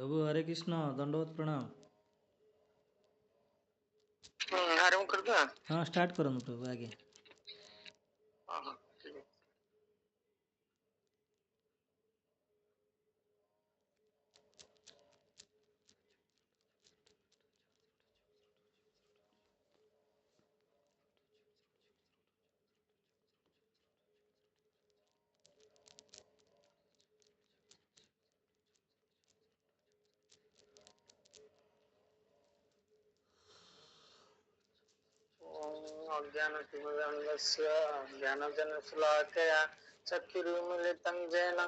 प्रभु हरे कृष्ण दंडवत प्रणाम। आरंभ कर दूं? हाँ स्टार्ट करो प्रभु आगे। हाँ ठीक है। अज्ञानतिमिरन्धस्य ज्ञानजनशलाकया चक्षुरुन्मीलितं येन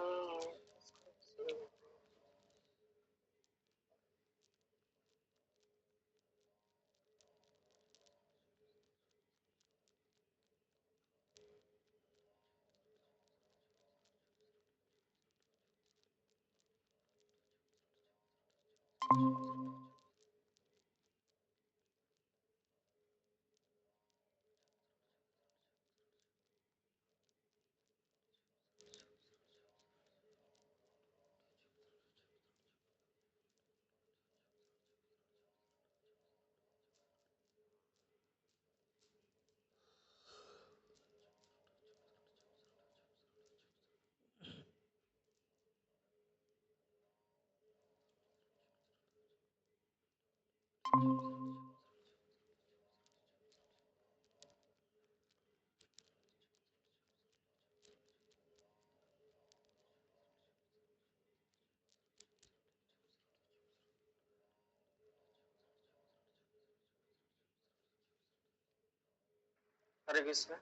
हरे कृष्ण।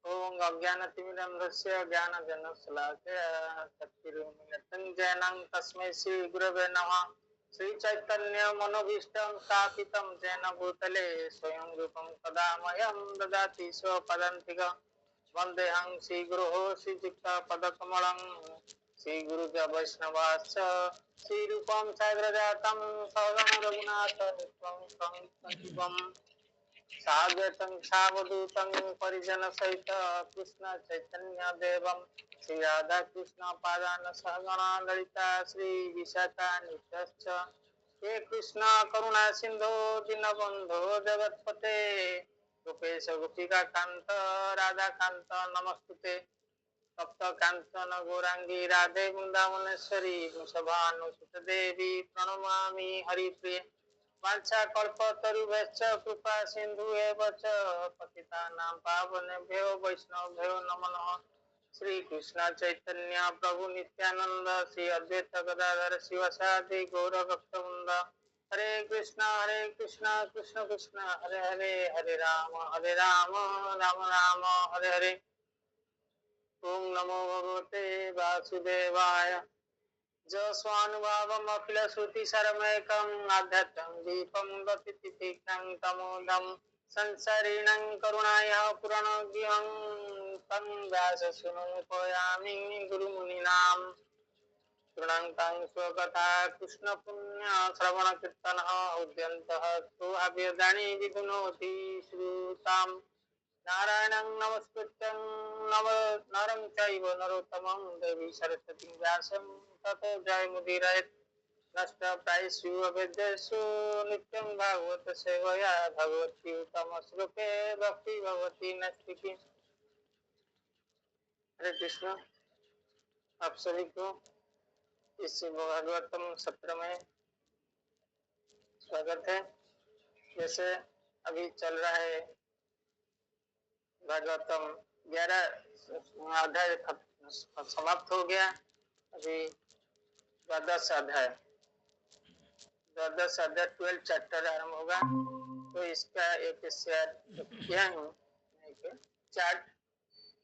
ओम अज्ञानतिमिरन्धस्य ज्ञानजनशलाकया चक्षुरुन्मीलितं येन तस्मै श्री गुरवे नमः। श्री चैतन्य मनोभीष्टं स्थापितं येन भूतले स्वयं रूपं कदा मह्यं ददाति स्वपदान्तिकं। वन्देऽहं श्रीगुरोः श्रीयुक्तपदकमलं श्रीगुरुज वैष्णवाश्च श्रीरूपं साग्रजातं सगण रघुनाथं सागतं सावधूतं परिजन सहित कृष्ण चैतन्य देवं श्री राधा कृष्ण पादान सहगण ललिता श्री विशाखा नित्यश्च हे कृष्ण करुणा सिंधु दीनबंधो जगत्पते गोपेश गोपिका कांत राधा कांत नमस्तुते तप्त कांचन गौरांगी राधे वृंदावनेश्वरी वृषभानुसुत देवी प्रणमामि हरिप्रिये वाञ्छाकल्पतरुभ्यश्च कृपा सिन्धुभ्येव च पतितानां पावनेभ्यो वैष्णवेभ्यो नमो नमः। श्री कृष्ण चैतन्य प्रभु नित्यानंद श्री अद्वैत गदाधर शिवसादि गौर भक्तवृंद हरे कृष्ण कृष्ण कृष्ण हरे हरे हरे राम राम राम हरे हरे। ओम नमो भगवते वासुदेवाय जस्वानुभावम् अखिलश्रुतिसारमेकम् आध्यात्मं दीपं गतितितिक्रं तमोदं संसारिणं करुणायाः पुराणज्ञं तं व्यासशृणुमुपयामि गुरुमुनीनां शृण्वन्तं स्वकथा कृष्णपुण्यश्रवणकीर्तनः उद्यन्तः सुअभ्युदनी विधुनोति श्रुताम् नारायणं नमस्कृत्यं नरं चैव नरोत्तमं देवी सरस्वतीं व्यासं ततो जयमुदीरयेत् नष्टप्रायेषु अविद्येषु नित्यं भागवत सेवया भगवती उत्तमश्लोके भक्ति भगवती नस्तिकी। हरे कृष्ण। आप सभी को इस भागवतम सत्र में स्वागत है। जैसे अभी चल रहा है भागवतम 11 अध्याय समाप्त हो गया। अभी द्वादश अध्याय 12 चैप्टर आरंभ होगा। तो इसका एक शेयर किया हूँ चार्ट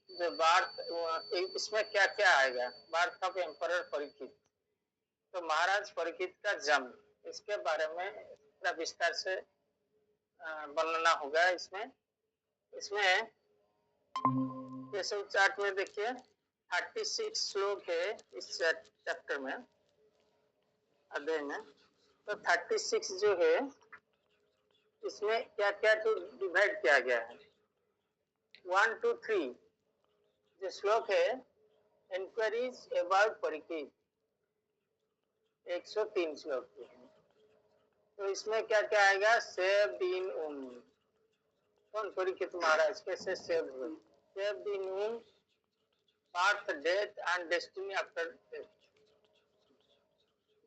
जो बार्थ इसमें क्या क्या आएगा। बार्थ ऑफ एम्परर परीक्षित, तो महाराज परीक्षित का जन्म, इसके बारे में थोड़ा विस्तार से वर्णना होगा। इसमें जैसे चार्ट में देखिए 36 श्लोक है इस चैप्टर में, अध्याय में। तो 36 जो है इसमें क्या क्या तो डिवाइड किया गया है। 1 2 3 जो श्लोक है इंक्वायरीज अबाउट परीक्षित 103 श्लोक की है। तो इसमें क्या क्या आएगा? सेव्ड इन उम। कौन? परीक्षित महाराज कैसे सेव हुए? Saved in um, birth, death and destiny after death.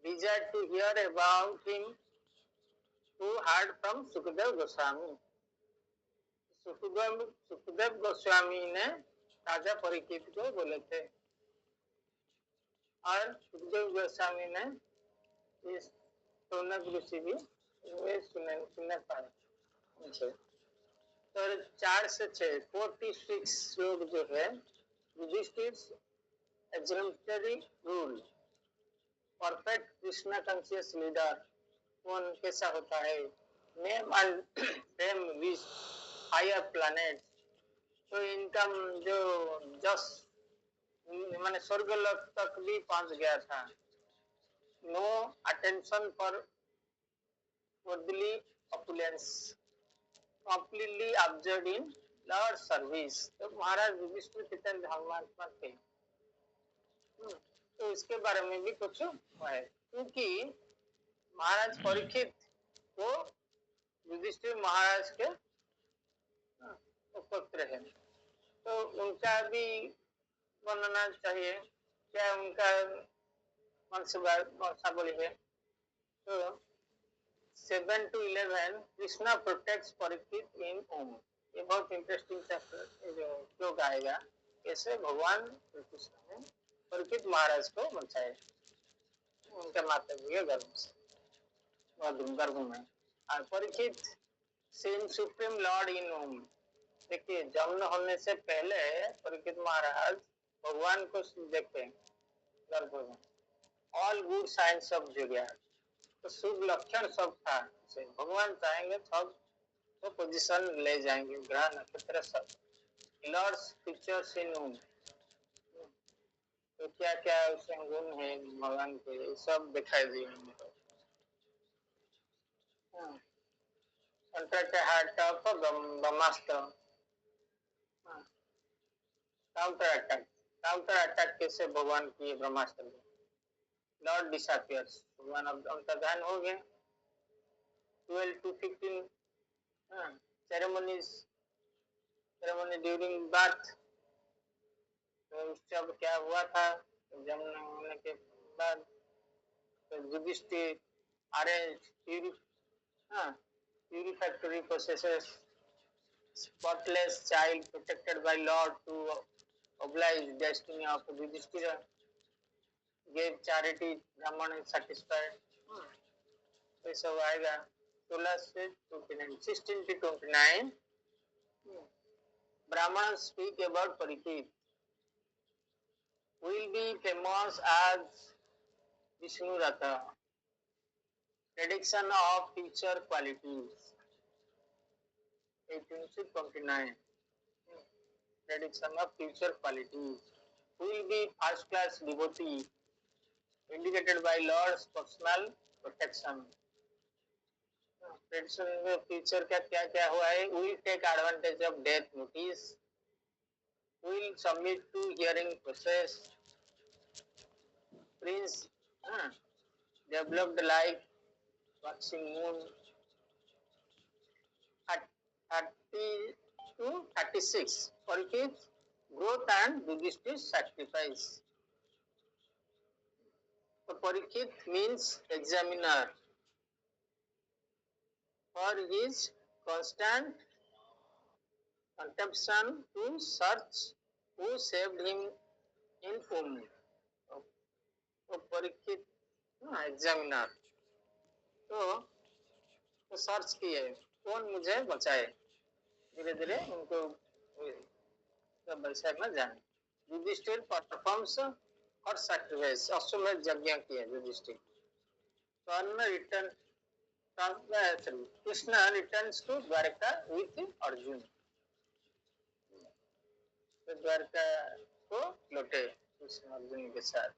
Desired to hear about him who heard from Sukhdev Goswami. Sukhdev Goswami ने राजा परीक्षित को बोले थे और सुखदेव गोस्वामी ने इस शौनक ऋषि भी सुनने पाए उनसे। तो 4 से 6 46 श्लोक जो है Yudhishthira exemplary rule, perfect Krishna conscious leader कौन कैसा होता है? Name and fame which higher planet. तो इनका जो जस माने स्वर्गलोक तक भी पहुंच गया था। No attention for worldly opulence, completely absorb in Lord service. तो महाराज युधिष्ठिर कितने धर्मात्मा थे। तो इसके बारे में भी कुछ है, क्योंकि महाराज परीक्षित को युधिष्ठिर महाराज के पुत्र है, तो उनका भी बनना चाहिए। क्या उनका वंशावली है? तो 7 to 11 कृष्णा प्रोटेक्ट्स परीक्षित इन ओम। ये बहुत इंटरेस्टिंग श्लोक आएगा, कैसे भगवान कृष्ण ने परीक्षित महाराज को बचाए उनके माता जी के गर्भ से, गर्भ में। और परीक्षित सेम सुप्रीम लॉर्ड इन ओम। देखिए, जन्म होने से पहले परीक्षित महाराज भगवान को देखते हैं गर्भ में। ऑल गुड साइंस ऑफ जुडिया, तो शुभ लक्षण सब था। भगवान चाहेंगे सब तो पोजीशन ले जाएंगे, ग्रह नक्षत्र सब। लॉर्ड्स फीचर्स इन ओम, तो क्या क्या उसमें गुण है भगवान के, सब दिखाई दिए उनको। Heart of Brahmastra, counter attack कैसे भगवान किए ब्रह्मास्त्र में। लॉर्ड डिसअपियर्स, भगवान अब उनका ध्यान हो गया। 12 to 15 सेरेमनी ड्यूरिंग बर्थ। तो जब क्या हुआ था, जन्म होने के बाद Yudhishthira arrange purificatory processes, spotless child protected by Lord to oblige destiny of Yudhishthira, gave charity, Brahman is satisfied। ये सब आएगा 16 से 29, 16 to 29। Brahman speak about Parikshit, will be famous as Vishnu Ratha, prediction of future qualities। 18 to 29, prediction of future qualities, will be first class devotee, indicated by Lord's personal protection। Prediction में future का क्या क्या हुआ है? will take advantage of death notice, will submit to hearing process, prince developed like waxing moon। 30 to 36 Parikshit growth and Yudhishthir's sacrifice। So Parikshit means examiner for his constant contemplation to search who saved him in whom। तो Parikshit examiner, तो search किए कौन मुझे बचाए, धीरे धीरे उनको वैसा में जाने। युधिष्ठिर परफॉर्म्स और सैक्रिफाइस, अश्वमेध यज्ञ किए Yudhishthir. Karna return, Krishna returns to Dwarka with Arjun, तो द्वारका को लौटे कृष्ण अर्जुन के साथ।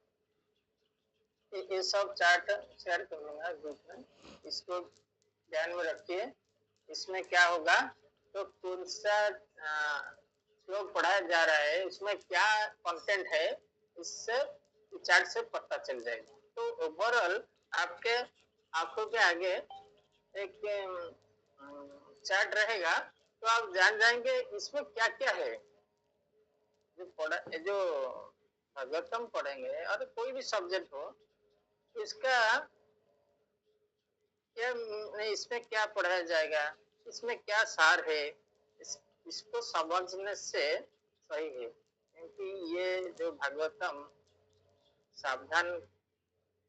ये सब चार्ट शेयर करूंगा ग्रुप में, इसको ध्यान में रखिए। इसमें क्या होगा, तो कौन सा श्लोक पढ़ाया जा रहा है, उसमें क्या कंटेंट है, इससे चार्ट से पता चल जाएगा। तो ओवरऑल आपके आंखों के आगे एक चार्ट रहेगा, तो आप जान जाएंगे इसमें क्या क्या है। जो भागवतम पढ़ेंगे और कोई भी सब्जेक्ट हो, इसका क्या इसमें क्या पढ़ाया जाएगा, इसमें क्या सार है, इसको समझने से सही है। क्योंकि ये जो भागवतम सावधान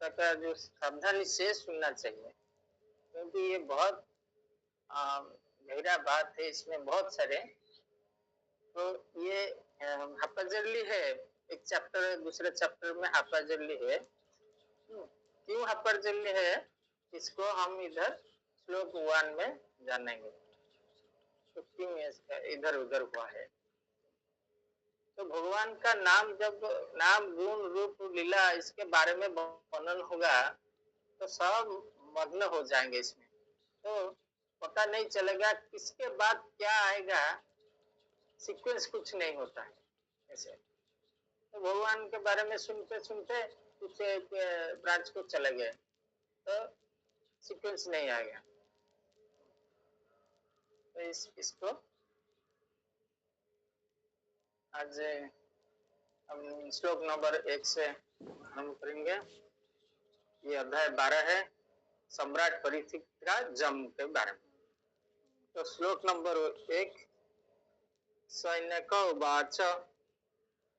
का जो सावधानी से सुनना चाहिए, क्योंकि ये बहुत गहरा बात है, इसमें बहुत सारे। तो ये हापाजरली है, एक चैप्टर दूसरे चैप्टर में हापाजरली है। क्यों हापाजरली है, इसको हम इधर श्लोक 1 में जानेंगे, तो क्यों इसका इधर उधर हुआ है। तो भगवान का नाम, जब नाम गुण रूप लीला इसके बारे में वर्णन होगा, तो सब मग्न हो जाएंगे इसमें। तो पता नहीं चलेगा किसके बाद क्या आएगा, सीक्वेंस कुछ नहीं होता है ऐसे। तो भगवान के बारे में सुनते सुनते कुछ एक ब्रांच को चले गए, तो सीक्वेंस नहीं आएगा। तो इसको आज हम श्लोक नंबर 1 से हम करेंगे। ये अध्याय 12 है, सम्राट परीक्षित का जन्म के बारे में। तो श्लोक नंबर 1, सैन्यक उवाच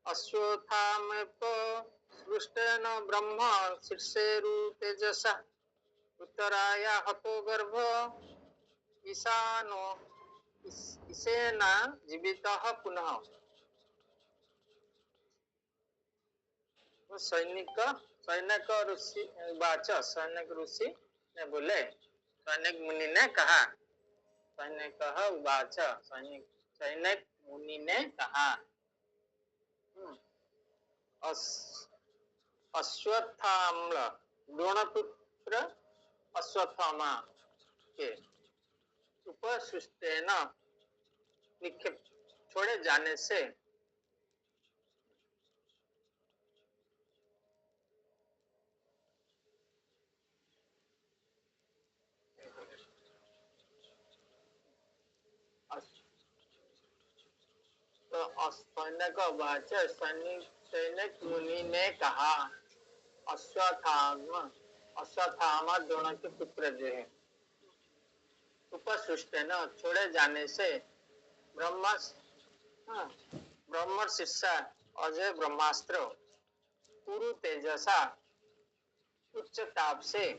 अश्वत्थामपसृष्टेन ब्रह्म शीर्षेरु तेजसा उत्तराय हतो गर्भ ईशानो ईशेन जीवितः पुनः। तो सैनिक ऋषि उवाच, सैनिक ऋषि ने बोले, सैनिक मुनि ने कहा, सैनिक उवाच, सैनिक मुनि ने कहा, अश्वत्थाम्ल द्रोणपुत्र अश्वत्थामा के उपसृष्टेन निक्षेप छोड़े जाने से तो सैनिक उवाच, सैनिक मुनि ने कहा, अश्वत्थामा द्रोण के पुत्र जो है, उपसृष्टेन छोड़े जाने से ब्रह्म शिष्या अजय ब्रह्मास्त्र पुरु तेजसा उच्च ताप से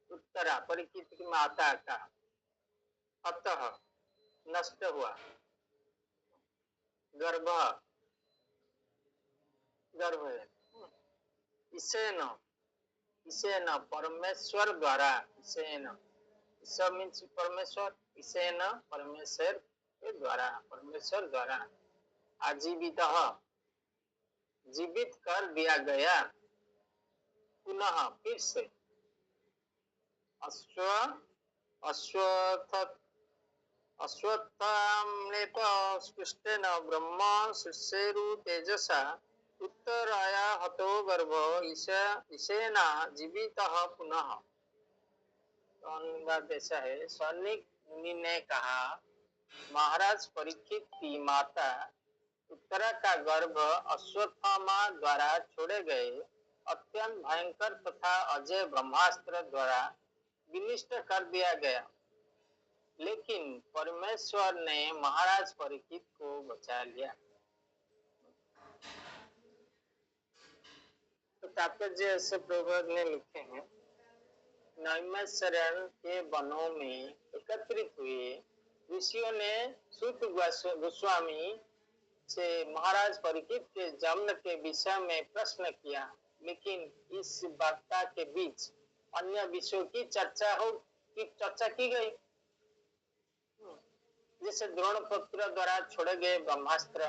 उत्तरा परीक्षित की माता का अतः नष्ट हुआ गर्भ है। इसे न परमेश्वर द्वारा, ईश्वर मीन्स परमेश्वर, इसे न परमेश्वर द्वारा आजीवित जीवित कर दिया गया, पुनः फिर से अश्वत्थाम्लेपस्पृष्टेन ब्रह्म शीर्षेरु तेजसा उत्तराय हतो गर्भ ईशेन जीवितः पुनः। तो अनुवाद ऐसा है, सैनिक मुनि ने कहा, महाराज परीक्षित की माता उत्तरा का गर्भ अश्वत्थामा द्वारा छोड़े गए अत्यंत भयंकर तथा अजय ब्रह्मास्त्र द्वारा विनिष्ट कर दिया गया, लेकिन परमेश्वर ने महाराज परीक्षित को बचा लिया। तो तात्पर्य ऐसे प्रभुपाद ने लिखे हैं, नैमिषारण्य के वनों में एकत्रित हुए ऋषियों ने सूत गोस्वामी से महाराज परीक्षित के जन्म के विषय में प्रश्न किया, लेकिन इस वार्ता के बीच अन्य विषयों की चर्चा की गई, जैसे द्रोण पुत्र द्वारा छोड़े गए ब्रह्मास्त्र,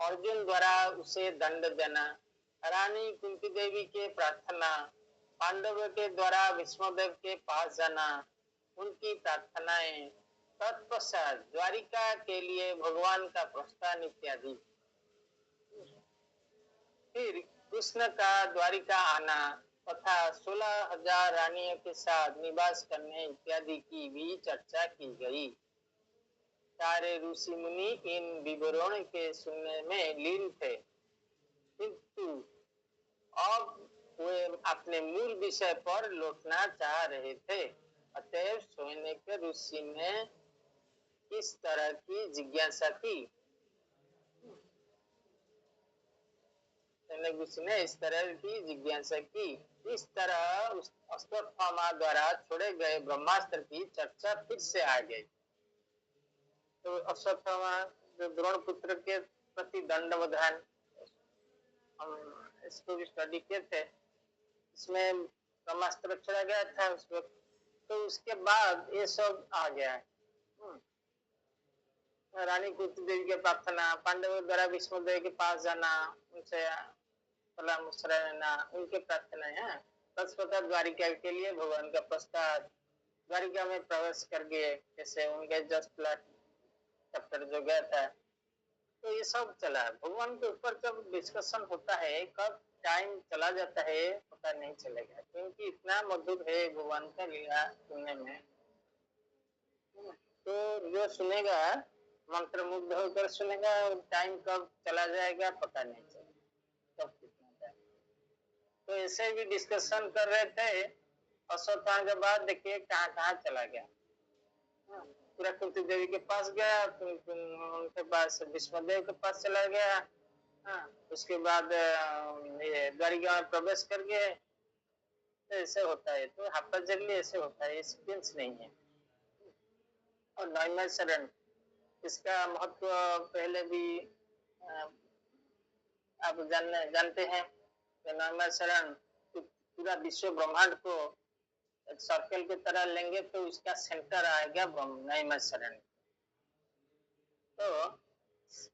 अर्जुन द्वारा उसे दंड देना, रानी कुंती देवी के प्रार्थना, पांडवों के द्वारा विष्णुदेव के पास जाना, उनकी प्रार्थनाएं, तत्पश्चात द्वारिका के लिए भगवान का प्रस्थान इत्यादि। फिर कृष्ण का द्वारिका आना तथा 16,000 रानियों के साथ निवास करने इत्यादि की भी चर्चा की गई। सारे ऋषि मुनि इन विवरणों के सुनने में लीन थे, किंतु अब वे अपने मूल विषय पर लौटना चाह रहे थे। अतएव सौनक ऋषि ने इस तरह की जिज्ञासा की। सौनक ऋषि ने इस तरह की जिज्ञासा की। इस तरह उस अश्वत्थामा द्वारा छोड़े गए ब्रह्मास्त्र की चर्चा फिर से आ गई। तो अश्वत्थामा जो द्रोण पुत्र के प्रति दंडवधान, हम इसको भी स्टडी किए थे, इसमें ब्रह्मास्त्र छोड़ा गया था उस वक्त। तो उसके बाद ये सब आ गया है। रानी कुंती देवी की प्रार्थना, पांडवों द्वारा विष्णुदेव के पास जाना, उनसे सलाह मुस्कुरा लेना, उनके प्रार्थना है। तत्पश्चात द्वारिका के लिए भगवान का प्रस्ताव, द्वारिका में प्रवेश करके जैसे उनके जस्ट चैप्टर जो गया था, तो ये सब चला। भगवान के ऊपर जब डिस्कशन होता है, कब टाइम चला जाता है पता नहीं चलेगा, क्योंकि इतना मधुर है भगवान का लीला सुनने में। तो जो सुनेगा मंत्र मुग्ध होकर सुनेगा, और टाइम कब चला जाएगा पता नहीं चलेगा, कब कितना टाइम। तो ऐसे भी डिस्कशन कर रहे थे। अश्वत्थामा के बाद देखिए कहाँ कहाँ चला गया। पूरा कुंती देवी के पास गया, उनके पास विष्णुदेव के पास चला गया। उसके बाद ये द्वारिका में प्रवेश कर गए। तो ऐसे होता है, तो हापाजली ऐसे होता है, एक्सपीरियंस नहीं है। और नैमिषारण्य, इसका महत्व पहले भी आप जानते हैं। नैमिषारण्य पूरा विश्व ब्रह्मांड को एक सर्कल की तरह लेंगे तो इसका सेंटर आएगा नैमिषारण्य। तो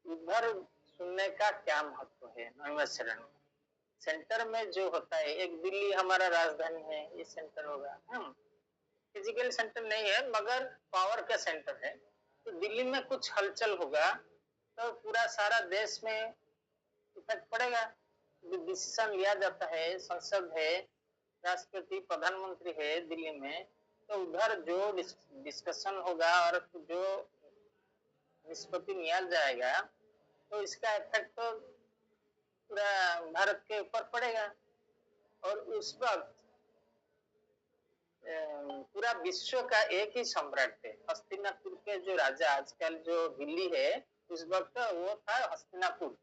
उधर सुनने का क्या महत्व है? नैमिषारण्य सेंटर में जो होता है, एक दिल्ली हमारा राजधानी है, ये सेंटर होगा। फिजिकल सेंटर नहीं है मगर पावर का सेंटर है। तो दिल्ली में कुछ हलचल होगा तो पूरा सारा देश में इफेक्ट पड़ेगा। डिसीजन लिया जाता है, संसद है, राष्ट्रपति प्रधानमंत्री है दिल्ली में, तो उधर जो डिस्कशन होगा और जो निष्पत्ति लिया जाएगा, तो इसका इफेक्ट तो पूरा भारत के ऊपर पड़ेगा। और उस वक्त पूरा विश्व का एक ही सम्राट थे। हस्तिनापुर के जो राजा, आजकल जो दिल्ली है, उस वक्त वो था हस्तिनापुर।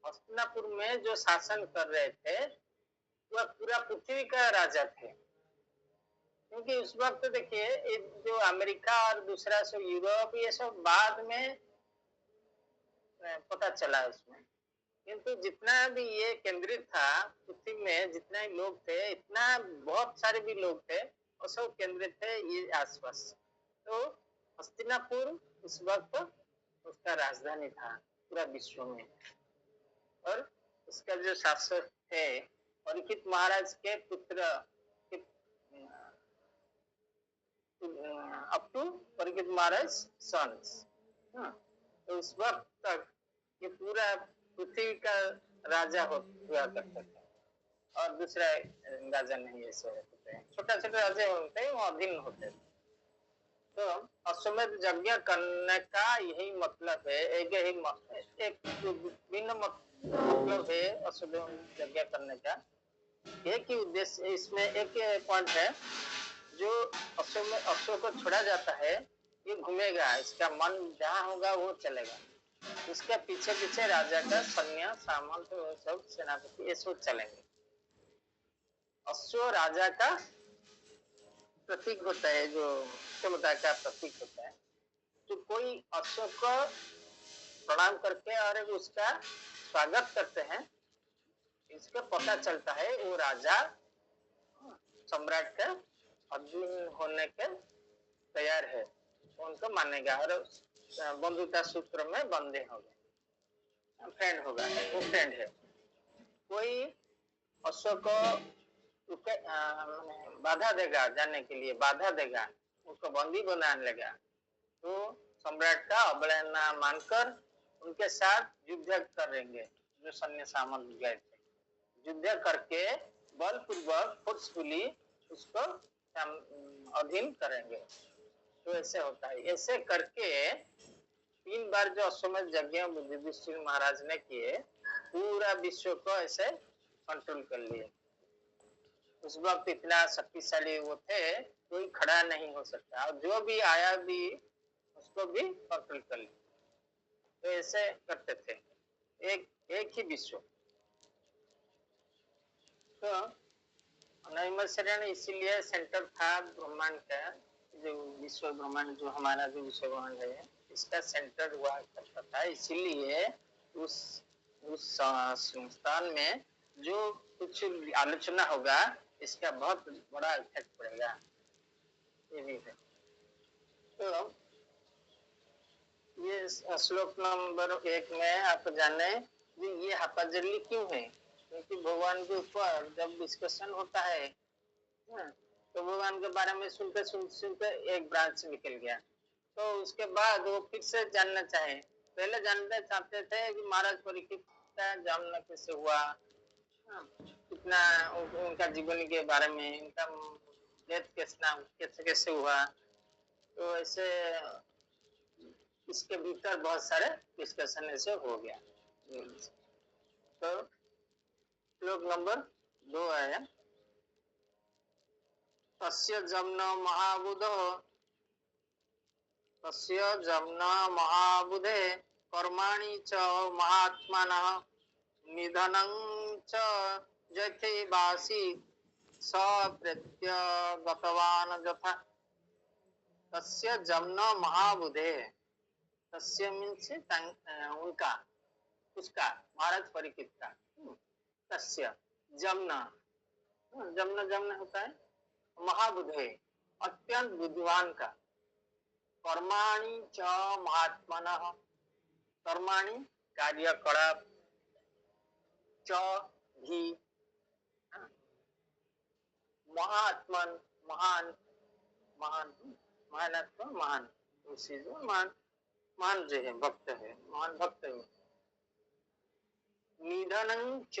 हस्तिनापुर में जो शासन कर रहे थे वह पूरा पृथ्वी का राजा थे। क्योंकि उस वक्त देखिए जो अमेरिका और दूसरा सब यूरोप, ये सब बाद में पता चला उसमें। किंतु जितना भी ये केंद्रित था पृथ्वी में, जितना ही लोग थे, इतना बहुत सारे भी लोग थे, और सब केंद्रित थे ये आसपास। तो हस्तिनापुर उस वक्त उसका राजधानी था पूरा विश्व में। और उसका जो शासक थे परीक्षित महाराज के पुत्र, up to Parikshit Maharaj sons. तो उस वक्त तक ये पूरा पृथ्वी का राजा हुआ करता था, और दूसरा राजा नहीं ऐसे होते हैं। छोटा छोटा राजा होते हैं, वो अधीन होते हैं। तो अश्वमेध यज्ञ करने का यही मतलब है, एक भिन्न मतलब है अश्वमेध यज्ञ करने का। एक ही उद्देश्य इसमें, एक पॉइंट है, जो अश्व को छोड़ा जाता है, ये घूमेगा, इसका मन जहाँ होगा वो चलेगा। उसके पीछे पीछे राजा का सैन्य सामंत सब सेनापति ये सब चलेंगे। अश्व राजा का प्रतीक होता है, जो क्षमता का प्रतीक होता है। तो कोई अश्व को प्रणाम करके और उसका स्वागत करते हैं, इसका पता चलता है वो राजा सम्राट का अधीन होने के तैयार है, उनको मानेगा और बंधुता सूत्र में बंधे होंगे, फ्रेंड होगा, वो फ्रेंड है। कोई अश्व को बाधा देगा, जाने के लिए बाधा देगा, उसको बंदी बनाने लगा, तो सम्राट का अवहेलना मानकर उनके साथ युद्ध करेंगे। जो सैन्य सामंत गए थे, युद्ध करके बलपूर्वक फोर्सफुली उसको अधीन करेंगे। तो ऐसे होता है। ऐसे करके 3 बार जो अश्वमेध यज्ञ युधिष्ठिर महाराज ने किए, पूरा विश्व को ऐसे कंट्रोल कर लिए। उस वक्त इतना शक्तिशाली वो थे, कोई खड़ा नहीं हो सकता, और जो भी आया भी उसको भी कंट्रोल कर लिया। तो ऐसे करते थे, एक ही विश्व। तो नैमिषारण्य इसीलिए सेंटर था ब्रह्मांड का, जो विश्व ब्रह्मांड, जो हमारा जो विश्व ब्रह्मांड है, इसका सेंटर हुआ करता था। इसीलिए उस संस्थान में जो कुछ आलोचना होगा, इसका बहुत बड़ा इफेक्ट पड़ेगा। ये भी है। तो ये श्लोक नंबर 1 में आप जाने ये हापाजली क्यों है, क्योंकि भगवान के ऊपर जब डिस्कशन होता है तो भगवान के बारे में सुनते एक ब्रांच निकल गया। तो उसके बाद वो फिर से जानना चाहे, पहले जानना चाहते थे कि महाराज परीक्षित का जन्म कैसे हुआ, कितना उनका जीवन के बारे में, उनका डेथ कैसे कैसे हुआ। तो ऐसे इसके भीतर बहुत सारे डिस्कशन ऐसे हो गया। तो श्लोक नंबर 2 है, तस्य जम्न महाबुधो, तस्य जम्न महाबुधे कर्माणि च महात्मनः निधनं च जयते स प्रत्यगतवान् यथा। तस्य जम्न महाबुधे, तस्य मीन्स उनका, उसका, महाराज परीक्षित का। तस्य जम्न, जम्न जम्न होता है महाबुधे, अत्यंत बुद्धिमान का। कर्माणि च महात्मनः, कर्माणि कार्यकलाप, च भी, महात्मन महान, महान महान महान, उसी जो महान महान जो है भक्त है, महान भक्त है। निधनं च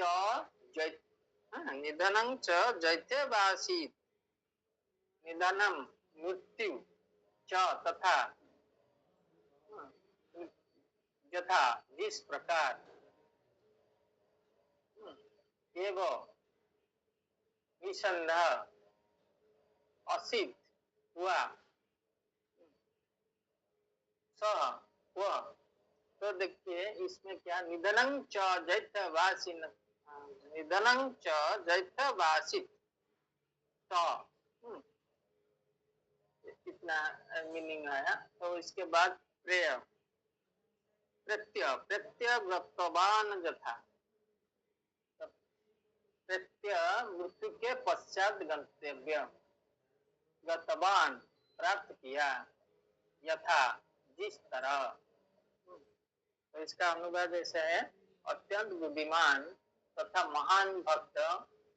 जय, निधनं च जैते वासित, निधनम मृत्यु, च तथा, यथा जिस प्रकार, एवं निसंदेह असित हुआ, सह वह। तो देखिए इसमें क्या, निधनं च जैत्यवासी, निधनं च जैत्यवासित, तो कितना मीनिंग आया। तो इसके बाद प्रेय, प्रत्यय प्रत्यव्रतवान यथा, प्रत्यय मृत्यु के पश्चात गंतव्य, गतवान प्राप्त किया, यथा जिस तरह। तो इसका अनुवाद ऐसा है, अत्यंत बुद्धिमान तथा महान भक्त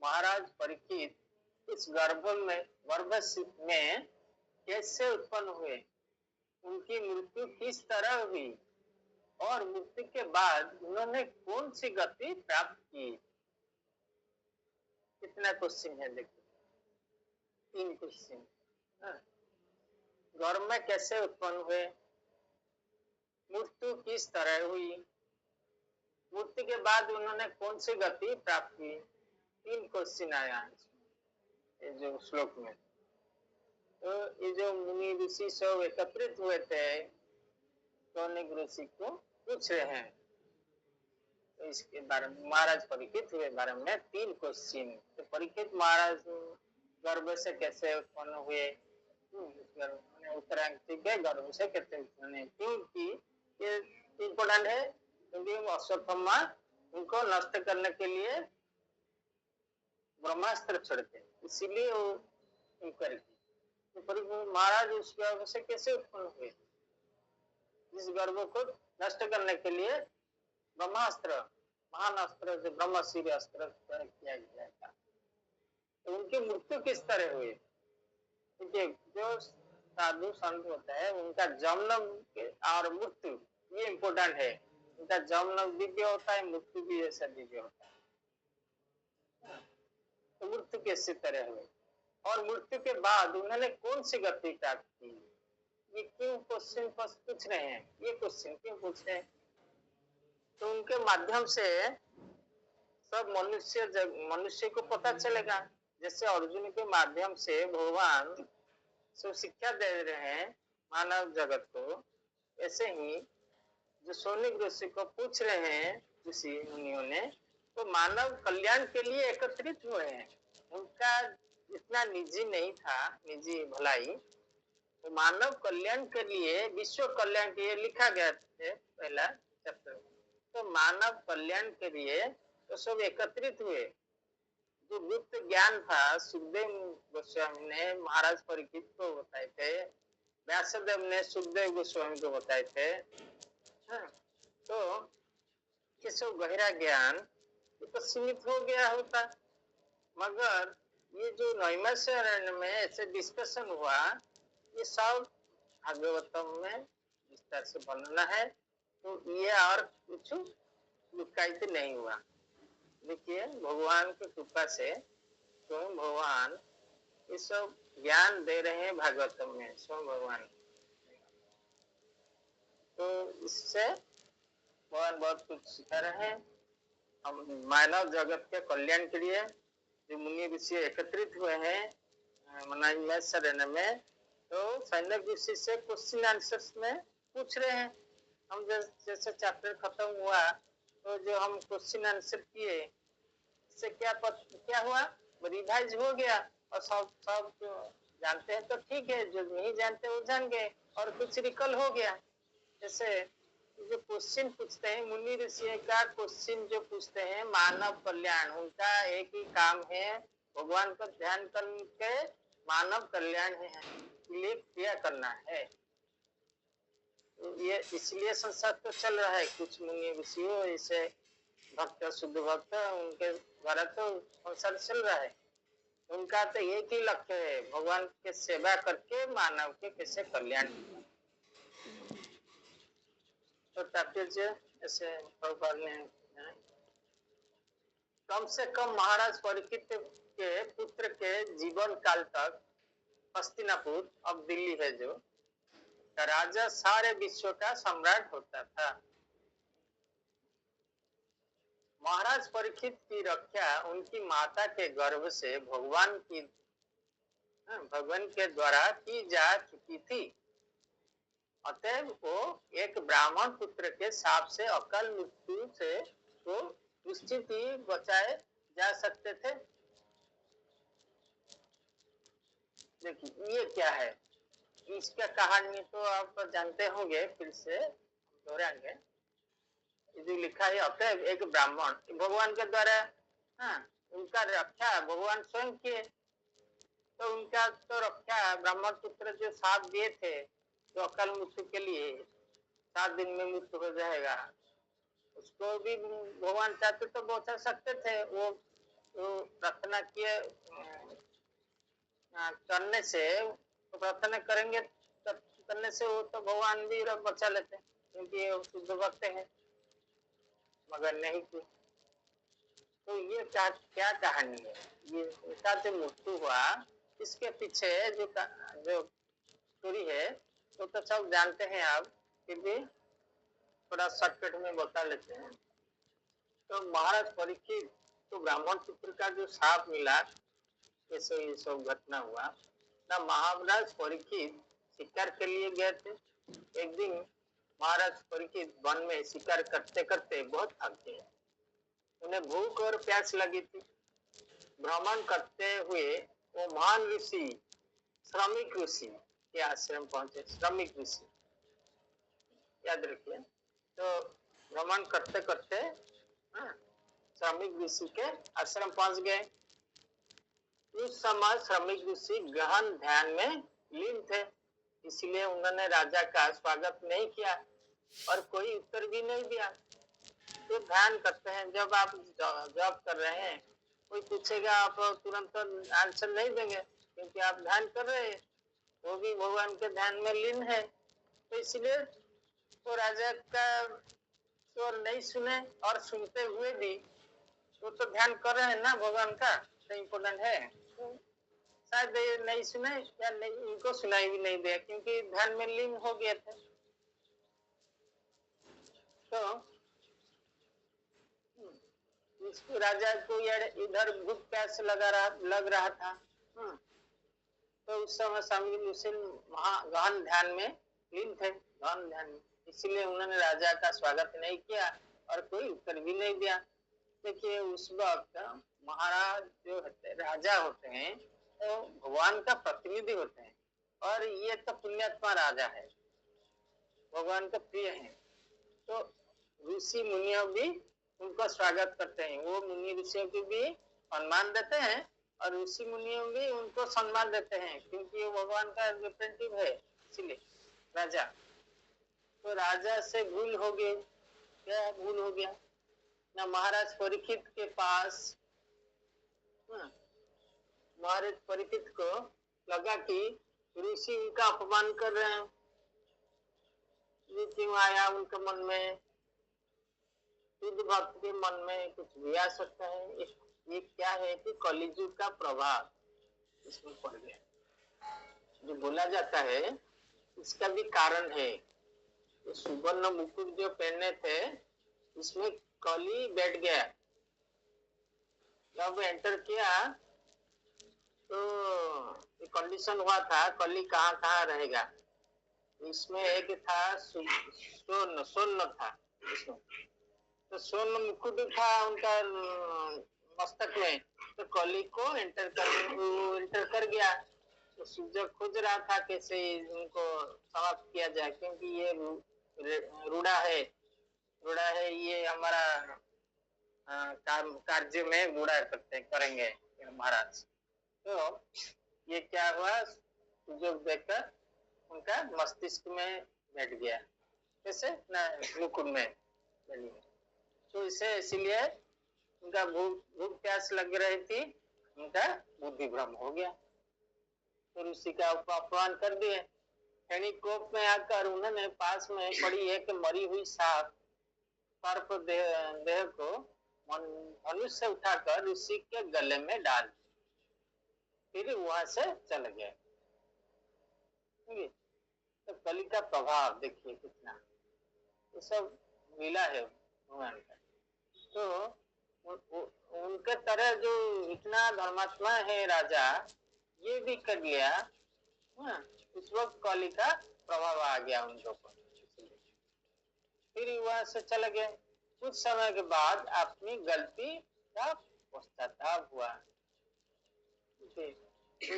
महाराज परीक्षित इस गर्भ में कैसे उत्पन्न हुए, उनकी मृत्यु किस तरह हुई, और मृत्यु के बाद उन्होंने कौन सी गति प्राप्त की। कितना क्वेश्चन है, देखिए 3 क्वेश्चन। गर्भ में कैसे उत्पन्न हुए, मृत्यु किस तरह हुई, मृत्यु के बाद उन्होंने कौन सी गति प्राप्त की। 3 क्वेश्चन आया ये जो श्लोक में। तो ये जो मुनि ऋषि सब एकत्रित हुए थे, कौनिक ऋषि को पूछ रहे हैं, तो इसके बारे में महाराज परीक्षित हुए बारे में 3 क्वेश्चन। तो परीक्षित महाराज गर्भ से कैसे उत्पन्न हुए, उत्तरांग के गर्भ से कैसे उत्पन्न, क्योंकि ये इम्पोर्टेंट है, क्योंकि अश्वत्थामा उनको नष्ट करने के लिए ब्रह्मास्त्र छोड़ते, इसीलिए वो उनकर। तो महाराज उस गर्भ से कैसे उत्पन्न हुए, इस गर्भ को नष्ट करने के लिए ब्रह्मास्त्र, महान अस्त्र जो ब्रह्मशीर अस्त्र किया गया था। तो उनकी मृत्यु किस तरह हुई, जो साधु संत होता है उनका जन्म और मृत्यु ये इम्पोर्टेंट है। उनका जन्म दिव्य होता है, मृत्यु भी ऐसा दिव्य होता है। तो मृत्यु कैसे तरह हुए और मृत्यु के बाद उन्होंने कौन सी गति प्राप्त की, ये क्यों क्वेश्चन पूछ रहे हैं, ये क्वेश्चन क्यों पूछ रहे हैं? तो उनके माध्यम से सब मनुष्य को पता चलेगा। जैसे अर्जुन के माध्यम से भगवान सब शिक्षा दे रहे हैं मानव जगत को, ऐसे ही जो सौनिक ऋषि को पूछ रहे हैं ऋषि मुनियों ने, तो मानव कल्याण के लिए एकत्रित हुए हैं। उनका इतना निजी नहीं था, निजी भलाई, तो मानव कल्याण के लिए, विश्व कल्याण के लिए लिखा गया है पहला चैप्टर। तो मानव कल्याण के लिए तो सब एकत्रित हुए। जो गुप्त ज्ञान था सुखदेव गोस्वामी ने महाराज परीक्षित को बताए थे, व्यासदेव ने सुखदेव गोस्वामी को बताए थे। हाँ, तो ये सब गहरा ज्ञान ये तो सीमित हो गया होता, मगर ये जो नैमिषारण्य में ऐसे डिस्कशन हुआ, ये सब भागवतम में विस्तार से वर्णना है। तो ये और कुछ लुकायित नहीं हुआ। देखिए भगवान की कृपा से स्वयं भगवान ये सब ज्ञान दे रहे हैं भागवतम में, स्वयं भगवान। तो इससे भगवान बहुत कुछ सिखा रहे हैं। हम मानव जगत के कल्याण के लिए जो मुनि ऋषि एकत्रित हुए हैं नैमिषारण्य में, तो सैन्य ऋषि से क्वेश्चन आंसर्स में पूछ रहे हैं। हम जैसे चैप्टर खत्म हुआ तो जो हम क्वेश्चन आंसर किए, इससे क्या हुआ, रिवाइज हो गया। और सब जो जानते हैं तो ठीक है, जो नहीं जानते वो जान गए और कुछ रिकल हो गया। जैसे जो क्वेश्चन पूछते हैं मुनि ऋषि का, क्वेश्चन जो पूछते हैं मानव कल्याण, उनका एक ही काम है, भगवान का ध्यान करके मानव कल्याण है लिए क्रिया करना है। तो ये इसलिए संसार तो चल रहा है। कुछ मुनि ऋषि ऐसे भक्त, शुद्ध भक्त, उनके द्वारा तो संसार चल रहा है। उनका तो एक ही लक्ष्य है, भगवान के सेवा करके मानव के कैसे कल्याण। तो तात्पर्य ऐसे प्रभुपाद ने कम से कम महाराज परीक्षित के पुत्र के जीवन काल तक हस्तिनापुर, अब दिल्ली है जो, राजा सारे विश्व का सम्राट होता था। महाराज परीक्षित की रक्षा उनकी माता के गर्भ से भगवान के द्वारा की जा चुकी थी। अतएव वो एक ब्राह्मण पुत्र के शाप से, अकाल मृत्यु से तो निश्चित ही बचाए जा सकते थे। देखिए ये क्या है, इसका कहानी तो आप जानते होंगे, फिर से दोहराएंगे। जो लिखा है, अतएव एक ब्राह्मण भगवान के द्वारा, उनका रक्षा भगवान स्वयं किए। तो उनका तो रक्षा, ब्राह्मण पुत्र जो साथ दिए थे जो अकाल मृत्यु के लिए 7 दिन में मृत्यु हो जाएगा, उसको भी भगवान चाहते तो बचा सकते थे। वो प्रार्थना किए करने से, तो प्रार्थना करेंगे करने से वो तो भगवान भी बचा लेते, क्योंकि वो शुद्ध भक्त हैं, मगर नहीं की। तो ये क्या कहानी है, ये इसका जो मृत्यु हुआ इसके पीछे जो स्टोरी है वो तो सब जानते हैं आप, फिर भी थोड़ा शॉर्टकट में बता लेते हैं। तो महाराज परीक्षित तो ब्राह्मण पुत्र का जो शाप मिला, ऐसे ये सब घटना हुआ ना। महाराज परीक्षित शिकार के लिए गए थे। एक दिन महाराज परीक्षित वन में शिकार करते करते बहुत थक गए। उन्हें भूख और प्यास लगी थी। भ्रमण करते हुए वो महान ऋषि श्रमिक ऋषि के आश्रम पहुंचे। श्रमिक ऋषि याद रखिए। तो भ्रमण करते करते श्रमिक ऋषि के आश्रम पहुंच गए। उस समय श्रमिक ऋषि गहन ध्यान में लीन थे, इसलिए उन्होंने राजा का स्वागत नहीं किया और कोई उत्तर भी नहीं दिया। तो ध्यान करते हैं, जब आप जॉब कर रहे हैं, कोई पूछेगा आप तुरंत आंसर नहीं देंगे, क्योंकि आप ध्यान कर रहे हैं। वो भी भगवान के ध्यान में लीन है। तो इसलिए वो राजा का स्वर नहीं सुने, और सुनते हुए भी वो तो ध्यान कर रहे हैं ना भगवान का, तो इम्पोर्टेंट है। तो शायद ये नहीं सुने या नहीं, इनको सुनाई भी नहीं दिया क्योंकि ध्यान में लीन हो गए थे। तो इसको राजा को यार इधर भूख प्यास लग रहा था। तो उस समय स्वामी हुसैन वहां गहन ध्यान में लीन थे, गहन ध्यान में, इसलिए उन्होंने राजा का स्वागत नहीं किया और कोई उत्तर भी नहीं दिया। देखिए उस वक्त महाराज जो होते, राजा होते हैं, तो भगवान का प्रतिनिधि होते हैं, और ये तो पुण्यात्मा राजा है, भगवान का प्रिय है। तो ऋषि मुनियों भी उनका स्वागत करते हैं, वो मुनि ऋषियों को भी सम्मान देते हैं, और ऋषि मुनियों भी उनको सम्मान देते हैं, क्योंकि वो भगवान का रिप्रेजेंटेटिव है, इसलिए राजा। तो राजा से भूल हो गई, क्या भूल हो गया ना, महाराज परीक्षित के पास, महाराज परीक्षित को लगा कि ऋषि उनका अपमान कर रहे हैं। ये क्यों आया उनके मन में, शुद्ध भक्त के मन में कुछ भी आ सकता है। ये क्या है कि कलिजुग का प्रभाव इसमें पड़ गया, जो बोला जाता है इसका भी कारण है। तो सुवर्ण मुकुट जो पहने थे इसमें कली बैठ गया, जब एंटर किया तो कंडीशन हुआ था कली कहाँ कहाँ रहेगा। इसमें एक था स्वर्ण था इसमें, तो स्वर्ण मुकुट था उनका मस्तक में, तो कली को एंटर कर गया। तो सूर्य खोज रहा था कैसे उनको समाप्त किया जाए, क्योंकि ये रूढ़ा है, ये हमारा कार्य में रूढ़ा करेंगे महाराज। तो ये क्या हुआ, सुजोग देखकर उनका मस्तिष्क में बैठ गया, कैसे ना मुकुट में बैठ गया। तो इसे इसलिए उनका भूख प्यास लग रही थी, उनका बुद्धि भ्रम हो गया, तो ऋषि का अपमान कर दिए। यानी कोप में आकर उन्होंने पास में पड़ी एक मरी हुई सर्प देह को धनुष से उठाकर ऋषि के गले में डाल, फिर वहां से चल गए। तो कली का प्रभाव देखिए कितना, ये सब लीला है भगवान का। तो उनके तरह जो इतना धर्मात्मा है राजा, ये भी कर लिया, उस वक्त कली का प्रभाव आ गया उनके ऊपर, फिर वहां से चले गए। कुछ समय के बाद अपनी गलती का पश्चाताप हुआ।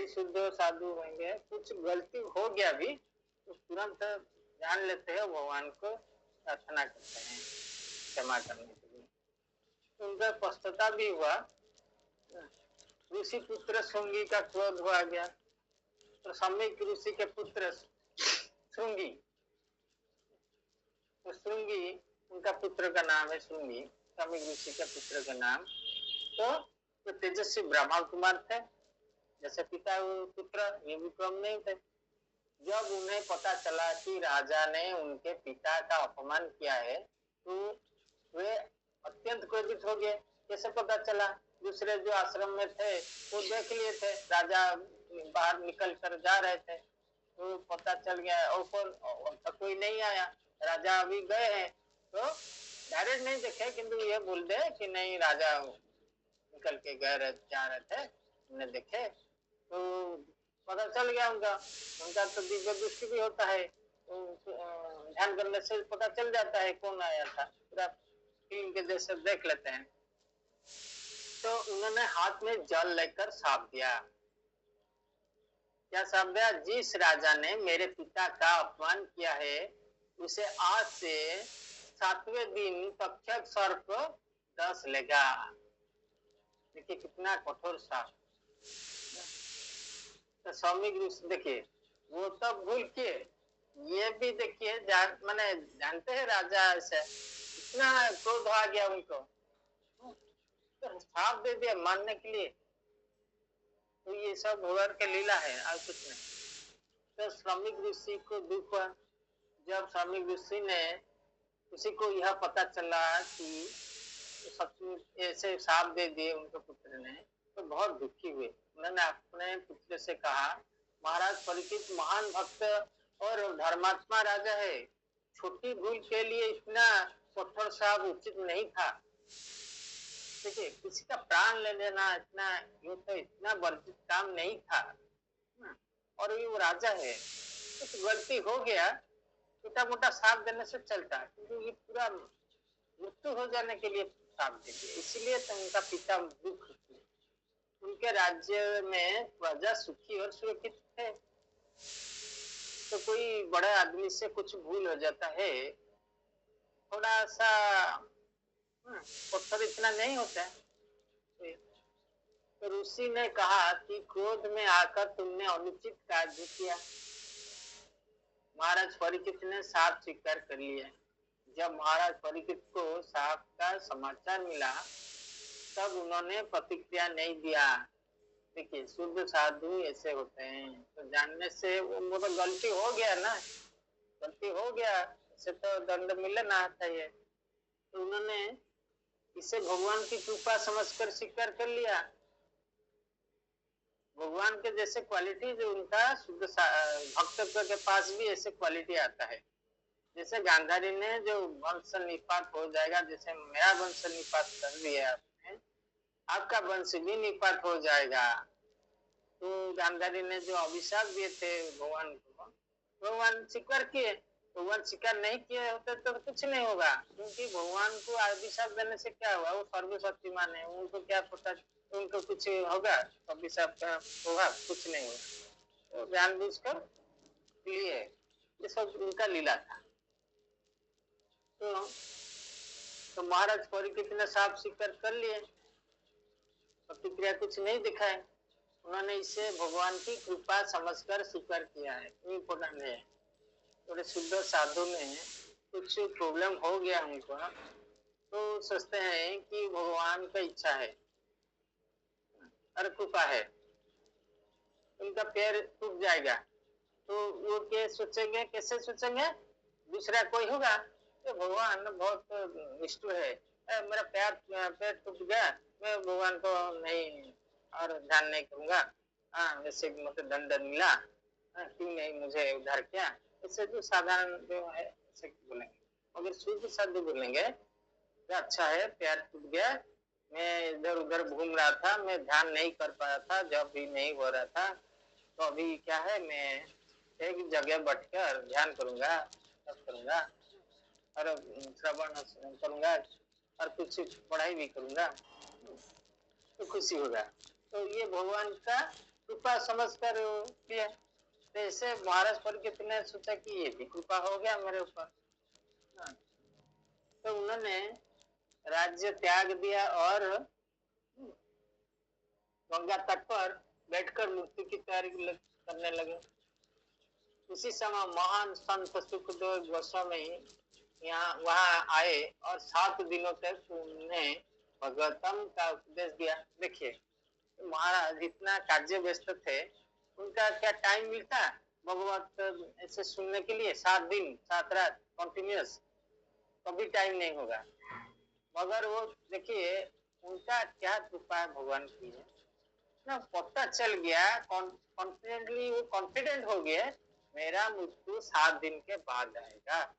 शुद्ध साधु होंगे, कुछ गलती हो गया भी तो तुरंत जान लेते हैं, भगवान को प्रार्थना करते हैं क्षमा करने के लिए। उनका पश्चाताप भी हुआ। ऋषि पुत्र श्रृंगी का क्रोध हुआ गया, तो सम्यक ऋषि के पुत्र श्रृंगी, तो श्रृंगी उनका पुत्र का नाम है, श्रृंगी सम्यक ऋषि के पुत्र का नाम। तो तेजस्वी ब्रह्मा कुमार थे, जैसे पिता पुत्र, ये विक्रम नहीं थे। जब उन्हें पता चला कि राजा ने उनके पिता का अपमान किया है, तो वे अत्यंत क्रोधित हो गए। कैसे पता चला, दूसरे जो आश्रम में थे वो देख लिए थे, राजा बाहर निकल कर जा रहे थे, तो पता चल गया। और कोई नहीं आया, राजा अभी गए हैं, तो डायरेक्ट नहीं देखे, किंतु ये बोल दे कि नहीं राजा निकल के जा रहे थे, उन्हें देखे, तो पता चल गया उनका तो दिव्य दृष्टि भी होता है, तो ध्यान करने से पता चल जाता है कौन आया था, पूरा फिल्म के जैसे देख लेते हैं। तो उन्होंने हाथ में जल लेकर साफ दिया। क्या साफ दिया, जिस राजा ने मेरे पिता का अपमान किया है उसे आज से 7वें दिन तक्षक सर्प दस लेगा। देखिए कितना कठोर साफ। तो स्वामी देखिए वो तो भूल के, ये भी देखिए माने जानते हैं राजा से इतना क्रोध आ गया उनको, तो साफ दे दिया मानने के लिए। तो ये सब भगवान की लीला है और कुछ नहीं। तो श्रमिक ऋषि को दुख हुआ। जब श्रमिक ऋषि ने उसी को यह पता चला कि सचमुच ऐसे शाप दे दिए उनके पुत्र ने, तो बहुत दुखी हुए। उन्होंने अपने पुत्र से कहा, महाराज परीक्षित महान भक्त और धर्मात्मा राजा है, छोटी भूल के लिए इतना कठोर शाप उचित नहीं था। देखिए, किसी का प्राण ले लेना इतना, ये तो इतना वर्जित काम नहीं था। और ये वो राजा है, कुछ गलती हो गया, छोटा मोटा शाप देने से चलता, क्योंकि ये पूरा मृत्यु हो जाने के लिए शाप दे दिया। इसलिए तो उनका पिता दुख हुए। उनके राज्य में प्रजा सुखी और सुरक्षित है। तो कोई बड़े आदमी से कुछ भूल हो जाता है, थोड़ा सा पत्थर इतना नहीं होता है। तो ऋषि ने कहा कि क्रोध में आकर तुमने अनुचित कार्य किया। महाराज परीक्षित ने साफ स्वीकार कर लिया। जब महाराज परीक्षित को साफ का समाचार मिला, तब उन्होंने प्रतिक्रिया नहीं दिया। देखिए, शुद्ध साधु ऐसे होते हैं, तो जानने से वो तो गलती हो गया ना, गलती हो गया, इसे तो दंड मिलना चाहिए। तो उन्होंने इसे भगवान की कृपा समझकर स्वीकार कर लिया। भगवान के जैसे क्वालिटी जो उनका शुद्ध भक्तत्व के पास भी ऐसे क्वालिटी आता है। जैसे गांधारी ने जो वंश निपात हो जाएगा, जैसे मेरा वंश निपात कर दिया आपने, आपका वंश भी निपात हो जाएगा। तो गांधारी ने जो अभिशाप दिए थे भगवान को, भगवान स्वीकार किए। भगवान स्वीकार नहीं किए होते तो कुछ नहीं होगा, क्योंकि भगवान को अभिशाप देने से क्या हुआ, वो सर्वशक्तिमान है, उनको क्या पता उनको कुछ होगा, अभिशाप का होगा, कुछ नहीं होगा। तो जानबूझकर लिए, ये सब उनका लीला था। तो महाराज परीक्षित ने साफ स्वीकार कर लिए, प्रतिक्रिया कुछ नहीं दिखाए। उन्होंने इसे भगवान की कृपा समझकर स्वीकार किया है। इम्पोर्टेंट है। थोड़े शुद्ध साधु में कुछ प्रॉब्लम हो गया उनको, तो सोचते हैं कि भगवान का इच्छा है और कृपा है, उनका पैर टूट जाएगा, तो वो क्या सोचेंगे, कैसे सोचेंगे, दूसरा कोई होगा तो भगवान बहुत निष्ठुर है, मेरा पैर टूट गया, मैं भगवान को नहीं और ध्यान नहीं करूंगा, वैसे मुझे दंड मिला, क्यों नहीं मुझे उद्धार किया, ऐसे जो साधारण जो है ऐसे बोलेंगे। अगर शुद्ध साधु बोलेंगे तो अच्छा है, पैर टूट गया, मैं इधर उधर घूम रहा था, मैं ध्यान नहीं कर पाया था, जब भी नहीं हो रहा था, तो अभी क्या है, मैं एक जगह बैठकर ध्यान करूंगा, तब करूंगा और श्रवण करूंगा और कुछ पढ़ाई भी करूंगा, तो खुशी होगा। तो ये भगवान का कृपा समझकर किया। तो ऐसे महाराज परीक्षित ने सोचा कि ये भी कृपा हो गया मेरे ऊपर। तो उन्होंने राज्य त्याग दिया और गंगा तट पर बैठकर मृत्यु की तैयारी करने लगे। उसी समय महान संत सुखदेव गोस्वामी यहाँ वहां आए और 7 दिनों तक उन्हें भगवतम का उपदेश दिया। देखिए, महाराज इतना कार्य व्यस्त थे, उनका क्या टाइम मिलता भगवत ऐसे सुनने के लिए? 7 दिन 7 रात कंटिन्यूअस, कभी टाइम नहीं होगा। मगर वो देखिए उनका क्या कृपा भगवान की है ना, पता चल गया, कॉन्फिडेंटली वो कॉन्फिडेंट हो गए, मेरा मृत्यु 7 दिन के बाद आएगा।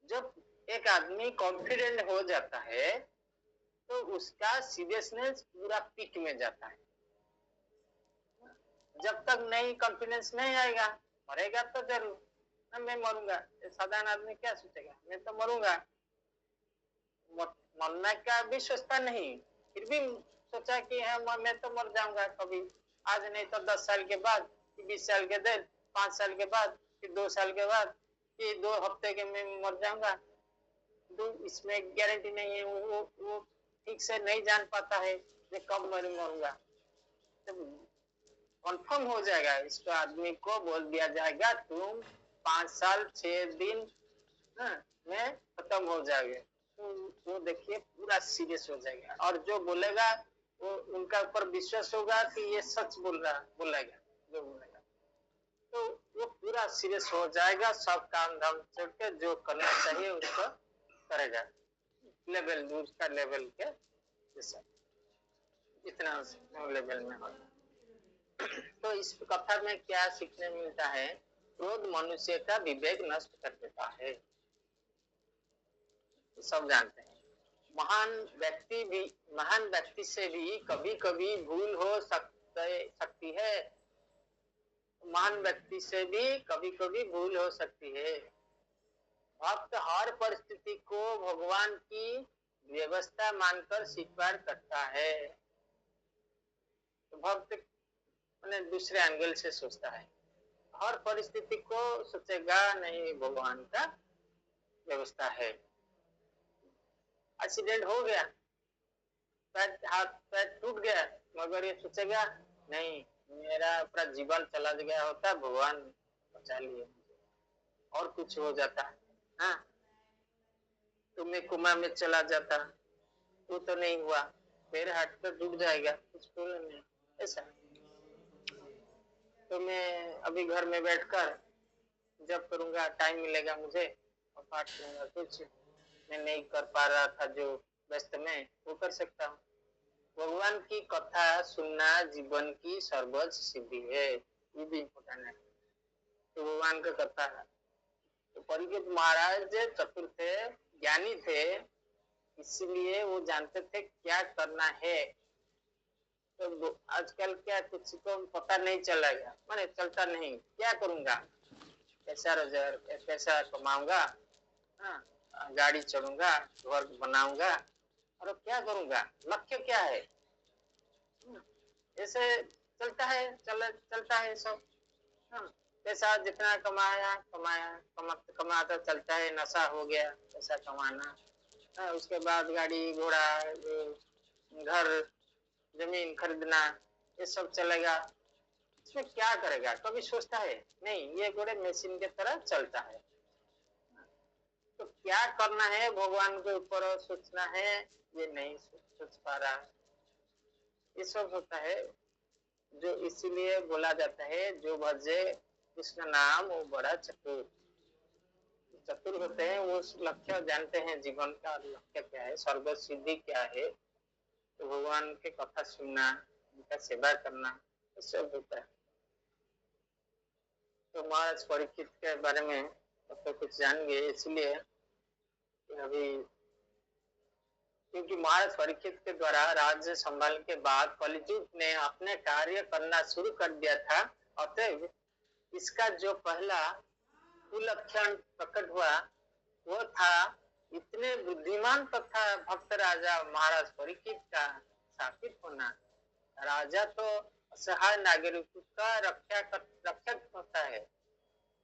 जब एक आदमी कॉन्फिडेंट हो जाता है तो उसका सीरियसनेस पूरा पीक में जाता है। जब तक नहीं कॉन्फिडेंस नहीं आएगा, मरेगा तो जरूर ना, मैं मरूंगा, साधारण आदमी क्या सोचेगा, मैं तो मरूंगा, मरने का भी सोचता नहीं, फिर भी सोचा कि हाँ मैं तो मर जाऊंगा कभी, आज नहीं तो 10 साल के बाद, 20 साल के बाद, 5 साल के बाद, फिर 2 साल के बाद, फिर 2 हफ्ते के मैं मर जाऊंगा। तो इसमें गारंटी नहीं है, वो ठीक से नहीं जान पाता है कि कब मैं मरूंगा। तो कंफर्म हो जाएगा, इसको आदमी को बोल दिया जाएगा तुम 5 साल 6 दिन में खत्म हो जाएगा, तो वो देखिए पूरा सीरियस हो जाएगा, और जो बोलेगा वो उनका ऊपर विश्वास होगा कि ये सच बोलेगा जो बोलेगा। तो वो पूरा सीरियस हो जाएगा, सब काम धाम छोड़ के जो करना चाहिए उसको करेगा, लेवल दूर का लेवल के जैसा इतना लेवल में हो। तो इस कथा में क्या सीखने मिलता है? क्रोध मनुष्य का विवेक नष्ट कर देता है, सब जानते हैं। महान व्यक्ति से भी कभी कभी भूल हो सकती है, महान व्यक्ति से भी कभी कभी भूल हो सकती है। भक्त हर परिस्थिति को भगवान की व्यवस्था मानकर स्वीकार करता है। तो भक्त मैंने दूसरे एंगल से सोचता है, हर परिस्थिति को सोचेगा नहीं भगवान का व्यवस्था है। एक्सीडेंट हो गया, हाथ पैर टूट गया, मगर ये सोचेगा नहीं मेरा पूरा जीवन चला गया होता, भगवान बचा लिए, और कुछ हो जाता, हाँ तो मैं कोमा में चला जाता, वो तो नहीं हुआ, पैर हाथ पर टूट जाएगा, कुछ प्रॉब्लम नहीं। ऐसा तो मैं अभी घर में बैठकर जब करूंगा, टाइम मिलेगा मुझे और पाठ करूंगा, कुछ मैं नहीं कर पा रहा था जो व्यस्त में, वो कर सकता हूँ। भगवान की कथा सुनना जीवन की सर्वोच्च सिद्धि है, ये भी इम्पोर्टेंट है। तो भगवान का कथा है, तो परीक्षित महाराज चतुर थे, ज्ञानी थे, इसलिए वो जानते थे क्या करना है। तो आजकल क्या किसी को पता नहीं चलेगा, मैंने चलता नहीं, क्या करूंगा, कैसा रोजगार, कैसा कमाऊंगा, हाँ गाड़ी चढ़ूंगा, घर बनाऊंगा, और क्या करूंगा, लक्ष्य क्या है, ऐसे चलता है, चलता है सब। हाँ, पैसा जितना कमाता चलता है, नशा हो गया पैसा कमाना, हाँ, उसके बाद गाड़ी घोड़ा घर जमीन खरीदना, ये सब चलेगा, इसमें क्या करेगा, कभी सोचता है नहीं, ये घोड़े मशीन की तरह चलता है। तो क्या करना है भगवान के ऊपर सोचना है, ये नहीं सोच पा रहा, ये सब होता है। जो इसीलिए बोला जाता है जो भजे कृष्ण नाम वो बड़ा चतुर होते हैं, वो लक्ष्य जानते हैं, जीवन का लक्ष्य क्या है, स्वर्ग सिद्धि क्या है। तो भगवान के कथा सुनना, उनका सेवा करना, ये सब होता है। तो महाराज परीक्षित के बारे में तो कुछ जानेंगे, इसलिए अभी क्योंकि महाराज परीक्षित के द्वारा राज्य संभालने के बाद कलियुग ने अपने कार्य करना शुरू कर दिया था, अतः इसका जो पहला कुलक्षण प्रकट हुआ वो था इतने बुद्धिमान तथा भक्त राजा महाराज परीक्षित का स्थापित होना। राजा तो असहाय नागरिकों का रक्षक होता है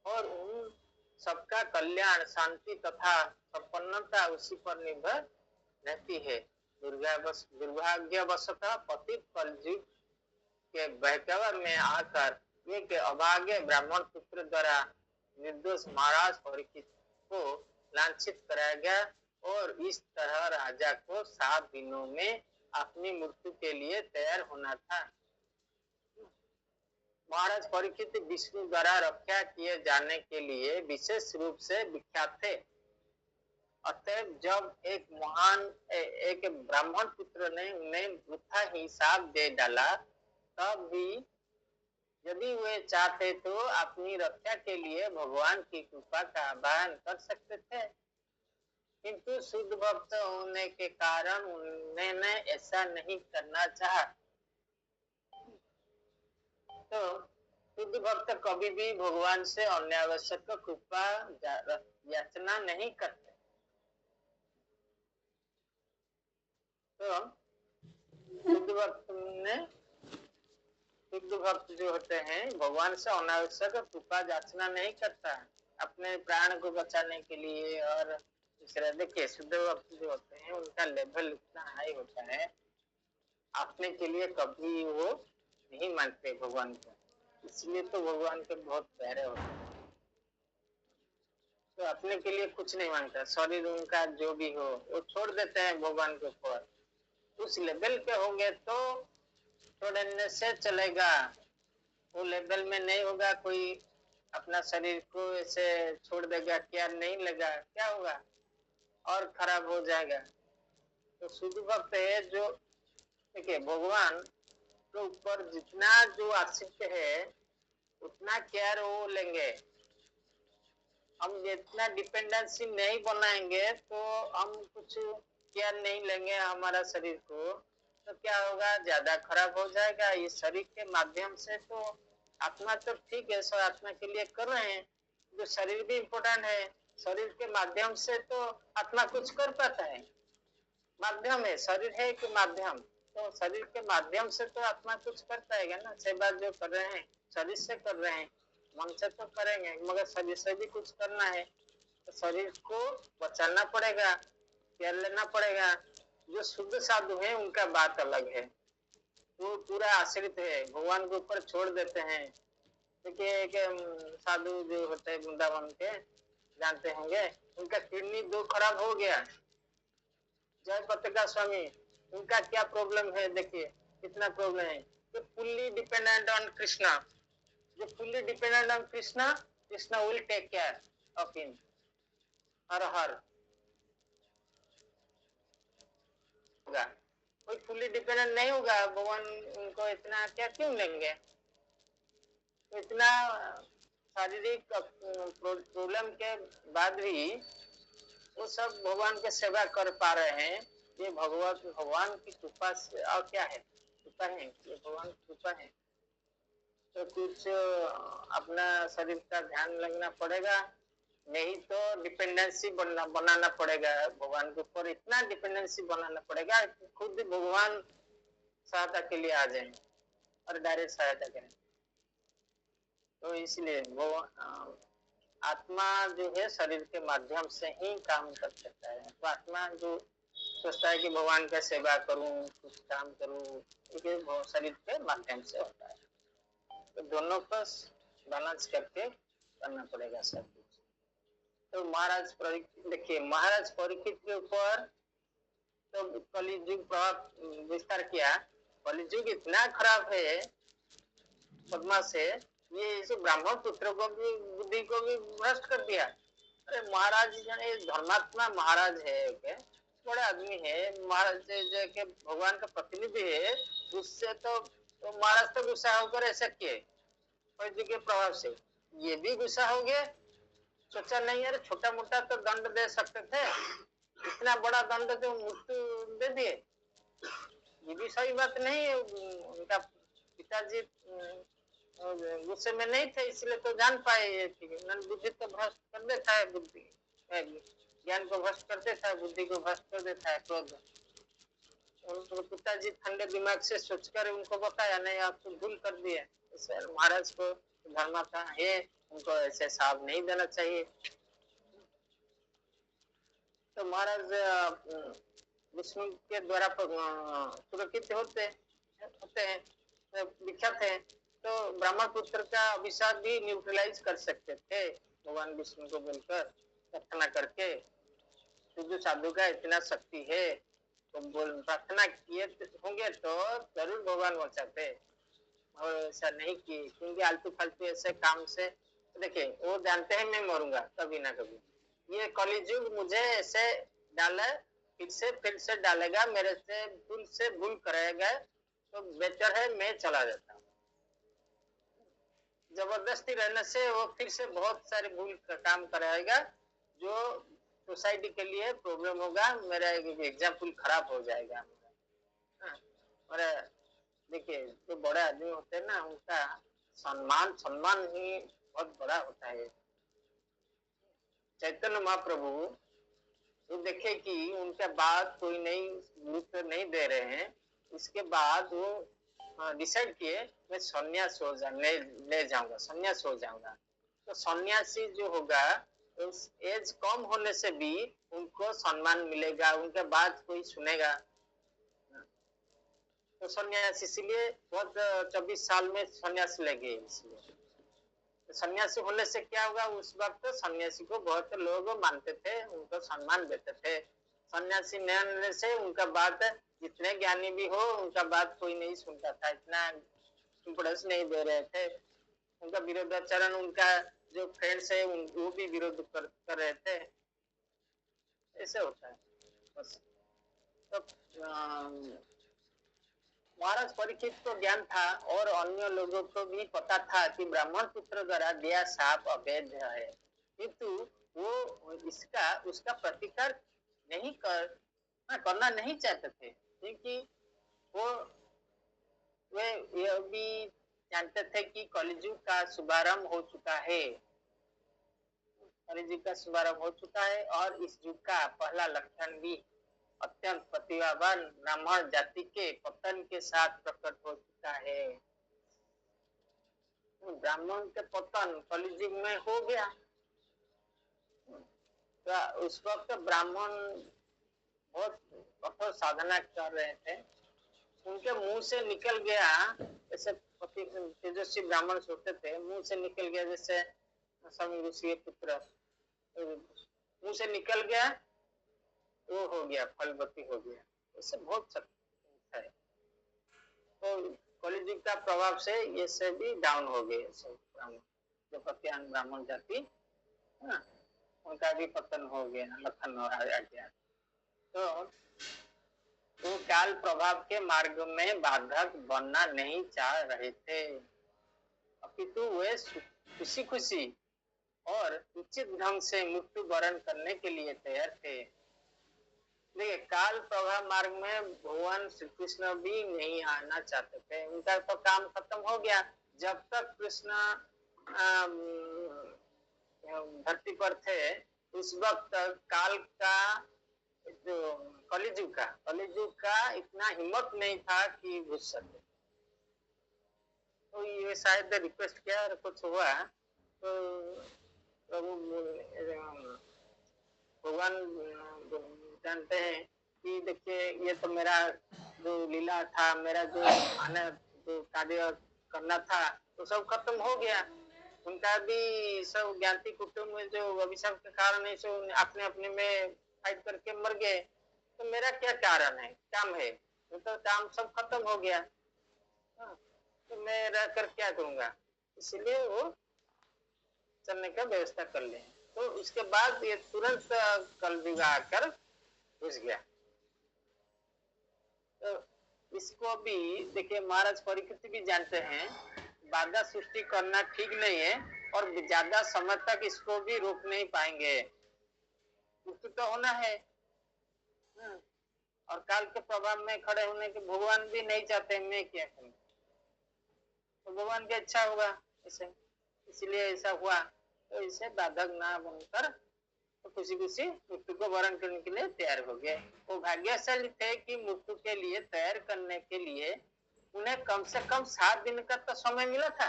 और उन सबका कल्याण, शांति तथा संपन्नता उसी पर निर्भर रहती है। दुर्भाग्यवशतः पतित कलयुग के बहकावे में आकर एक अभागे ब्राह्मण पुत्र द्वारा निर्दोष महाराज परीक्षित को लांछित कराया गया और इस तरह राजा को 7 दिनों में अपनी मृत्यु के लिए तैयार होना था। महाराज परीक्षित विष्णु द्वारा रक्षा किए जाने के लिए विशेष रूप से विख्यात थे। अतः जब एक ब्राह्मण पुत्र ने उन्हें वृथा ही शाप दे डाला, तब भी यदि वे चाहते तो अपनी रक्षा के लिए भगवान की कृपा का आह्वान कर सकते थे, किंतु शुद्ध भक्त होने के कारण उन्होंने ऐसा नहीं करना चाहा। तो शुद्ध भक्त कभी भी भगवान से अनावश्यक कृपा याचना नहीं करते। तो शुद्ध भक्त जो होते हैं भगवान से अनावश्यक कृपा याचना नहीं करता, अपने प्राण को बचाने के लिए। और दूसरा देखिए, शुद्ध भक्त जो होते हैं उनका लेवल इतना हाई होता है, अपने के लिए कभी वो नहीं मानते भगवान को, इसलिए तो भगवान के बहुत प्यारे होते हैं। तो अपने के लिए कुछ नहीं मांगता, शरीर उनका जो भी हो वो छोड़ देते हैं भगवान के ऊपर। उस लेवल पे होंगे तो छोड़ने से चलेगा, वो लेवल में नहीं होगा, कोई अपना शरीर को ऐसे छोड़ देगा, क्या नहीं लगा, क्या होगा, और खराब हो जाएगा। तो शुद्ध भक्त है जो, देखिए भगवान के ऊपर जितना जो आश्रित है उतना केयर वो लेंगे। हम जितना डिपेंडेंसी नहीं बनाएंगे तो हम कुछ केयर नहीं लेंगे हमारा शरीर को, तो क्या होगा, ज्यादा खराब हो जाएगा। इस शरीर के माध्यम से तो आत्मा तो ठीक है, सब आत्मा के लिए कर रहे हैं, जो शरीर भी इम्पोर्टेंट है। शरीर के माध्यम से तो आत्मा कुछ कर पाता है, माध्यम है, शरीर है कि माध्यम, तो शरीर के माध्यम से तो आत्मा कुछ कर पाएगा ना। सेवा जो कर रहे हैं शरीर से कर रहे हैं, मन से तो करेंगे, मगर शरीर से भी कुछ करना है, तो शरीर को बचाना पड़ेगा, केयर लेना पड़ेगा। जो शुद्ध साधु है उनका बात अलग है, वो पूरा आश्रित है, भगवान के ऊपर छोड़ देते हैं। देखिए एक साधु जो होते हैं वृंदावन के, जानते होंगे, उनका किडनी दो खराब हो गया, जय पताका स्वामी, उनका क्या प्रॉब्लम है, देखिए कितना प्रॉब्लम है। तो फुल्ली डिपेंडेंट ऑन कृष्णा, जो fully dependent on Krishna, Krishna will take care of him और हर। कोई फुल्ली डिपेंडेंट नहीं होगा, भगवान उनको इतना क्या क्यों लेंगे। तो इतना शारीरिक प्रॉब्लम के बाद भी वो सब भगवान के सेवा कर पा रहे हैं। ये भगवान की कृपा से, और क्या है, कृपा है, ये भगवान की कृपा है। तो कुछ अपना शरीर का ध्यान लगना पड़ेगा, नहीं तो डिपेंडेंसी बनाना पड़ेगा भगवान के ऊपर, इतना डिपेंडेंसी बनाना पड़ेगा कि खुद भगवान सहायता के लिए आ जाए और डायरेक्ट सहायता करें। तो इसलिए वो आत्मा जो है शरीर के माध्यम से ही काम कर सकता है। तो आत्मा जो सोचता है कि भगवान का सेवा करूं, कुछ काम करूं, ये शरीर के माध्यम से होता है। तो दोनों को बैलेंस करके करना पड़ेगा सब कुछ। तो महाराज देखिए, महाराज परीक्षित के ऊपर तो कलियुग प्रभाव विस्तार किया। कलियुग इतना खराब है पद्मा से, ये इस ब्राह्मण पुत्र को भी, बुद्धि को भी भ्रष्ट कर दिया। अरे महाराज जाने धर्मात्मा महाराज है, बड़े आदमी है महाराज, के भगवान का प्रतिनिधि है, उससे तो महाराज तो गुस्सा होकर ऐसा किए के प्रभाव से, ये भी गुस्सा हो गए। सोचा नहीं यार, छोटा मोटा तो दंड दे सकते थे, इतना बड़ा दंड तो मृत्यु दे दिए, ये भी सही बात नहीं है। उनका पिताजी गुस्से में नहीं थे, इसलिए तो जान पाए। बुद्धि तो भ्रष्ट कर देता है, बुद्धि ज्ञान को भ्रष्ट कर देता है, बुद्धि को भ्रष्ट कर देता है क्रोध। उनको पिताजी ठंडे दिमाग से सोचकर उनको बताया, नहीं आप तो भूल कर दिए। महाराज को धर्मात्मा है, उनको ऐसे साहब नहीं देना चाहिए। तो महाराज विष्णु के द्वारा सुरक्षित होते हैं, विख्यात है। तो ब्राह्मण पुत्र का अभिशाप भी न्यूट्रलाइज कर सकते थे भगवान विष्णु को बोलकर, प्रार्थना करके। शुद्ध साधु का इतना शक्ति है, तो प्रार्थना किए होंगे तो जरूर भगवान बचाते, और ऐसा नहीं किए, क्योंकि आलतू फालतू ऐसे काम से देखिए वो जानते हैं मैं मरूंगा कभी ना कभी, ये कलियुग मुझे ऐसे डाले, फिर से डालेगा, मेरे से भूल करेगा, तो बेहतर है मैं चला जाता हूँ। जबरदस्ती रहने से वो फिर से बहुत सारे भूल का काम कराएगा, जो सोसाइटी के लिए प्रॉब्लम होगा, मेरा एग्जाम्पल खराब हो जाएगा। और देखिए जो बड़े आदमी होते हैं ना, उनका सम्मान ही बहुत बड़ा होता है। चैतन्य महाप्रभु तो देखे कि उनके बाद कोई नहीं गुरुत्व नहीं दे रहे हैं, इसके बाद वो डिसाइड किए मैं सन्यास हो ले जाऊंगा, सन्यास हो जाऊंगा। तो सन्यासी जो होगा, उस एज कम होने से भी उनको सम्मान मिलेगा, उनके बात कोई सुनेगा। तो सन्यास इसलिए बहुत 24 साल में सन्यास लगे। इसलिए तो सन्यासी होने से क्या होगा, उस वक्त तो सन्यासी को बहुत लोग मानते थे, उनको सम्मान देते थे। सन्यासी न होने से उनका बात, जितने ज्ञानी भी हो उनका बात कोई नहीं सुनता था, इतना इम्पोर्टेंस नहीं दे रहे थे। उनका विरोधाचरण, उनका जो फ्रेंड्स है वो भी विरोध कर रहे थे, ऐसे होता है बस। तो महाराज परीक्षित को ज्ञान था और अन्य लोगों को भी पता था कि ब्राह्मण पुत्र द्वारा दिया शाप अवैध है, किंतु वो इसका उसका प्रतिकार नहीं करना नहीं चाहते थे, क्योंकि वो वे यह भी जानते थे कि कलियुग का शुभारंभ हो चुका है, कलियुग का शुभारंभ हो चुका है और इस युग का पहला लक्षण भी अत्यंत प्रतिभावान ब्राह्मण जाति के पतन के साथ प्रकट हो चुका है। ब्राह्मण के पतन कलियुग में हो गया। तो उस वक्त ब्राह्मण बहुत कठोर साधना कर रहे थे, उनके मुंह से निकल गया, जैसे तेजस्वी ब्राह्मण सोचते थे, मुंह से निकल गया जैसे स्वामी ऋषि के पुत्र, मुंह से निकल गया वो हो गया, फलवती हो गया, इससे बहुत शक्ति है। तो कलियुग का प्रभाव से ये से भी डाउन हो गए सब ब्राह्मण, जो पत्यान ब्राह्मण जाति उनका भी पतन हो गया, लखन आ गया। तो वो काल प्रभाव के मार्ग में बाधक बनना नहीं चाह रहे थे, अपितु वे खुशी खुशी और उचित ढंग से मृत्यु वरण करने के लिए तैयार थे। देखिए, काल प्रभाव मार्ग में भगवान श्री कृष्ण भी नहीं आना चाहते थे, उनका तो काम खत्म हो गया। जब तक कृष्ण धरती पर थे उस वक्त काल का जो कलिजुग का इतना हिम्मत नहीं था कि घुस सके। तो ये शायद रिक्वेस्ट किया और कुछ हुआ, तो प्रभु भगवान जानते हैं कि देखिए ये तो मेरा जो लीला था, मेरा जो आने जो कार्य करना था तो सब खत्म हो गया। उनका भी सब ज्ञाति कुटुंब में जो अभिशाप के कारण है सो अपने अपने में फाइट करके मर गए, तो मेरा क्या कारण है, काम है, तो काम सब खत्म हो गया। तो मैं रह कर क्या करूंगा, इसलिए वो चलने का व्यवस्था कर ले। तो उसके बाद ये तुरंत कल विवाह कर घुस गया। तो इसको भी देखिए महाराज परीक्षित भी जानते हैं, बाधा सृष्टि करना ठीक नहीं है और ज्यादा समय तक इसको भी रोक नहीं पाएंगे, मुक्ति तो होना है। और काल के प्रभाव में खड़े होने के भगवान भी नहीं चाहते, मैं क्या करूं, तो भगवान की इच्छा होगा इसे, इसलिए ऐसा हुआ। तो इसे बाधक ना बनकर तो खुशी खुशी मृत्यु को वरण करने के लिए तैयार हो गए। वो भाग्यशाली थे कि मृत्यु के लिए तैयार करने के लिए उन्हें कम से कम 7 दिन का तो समय मिला था,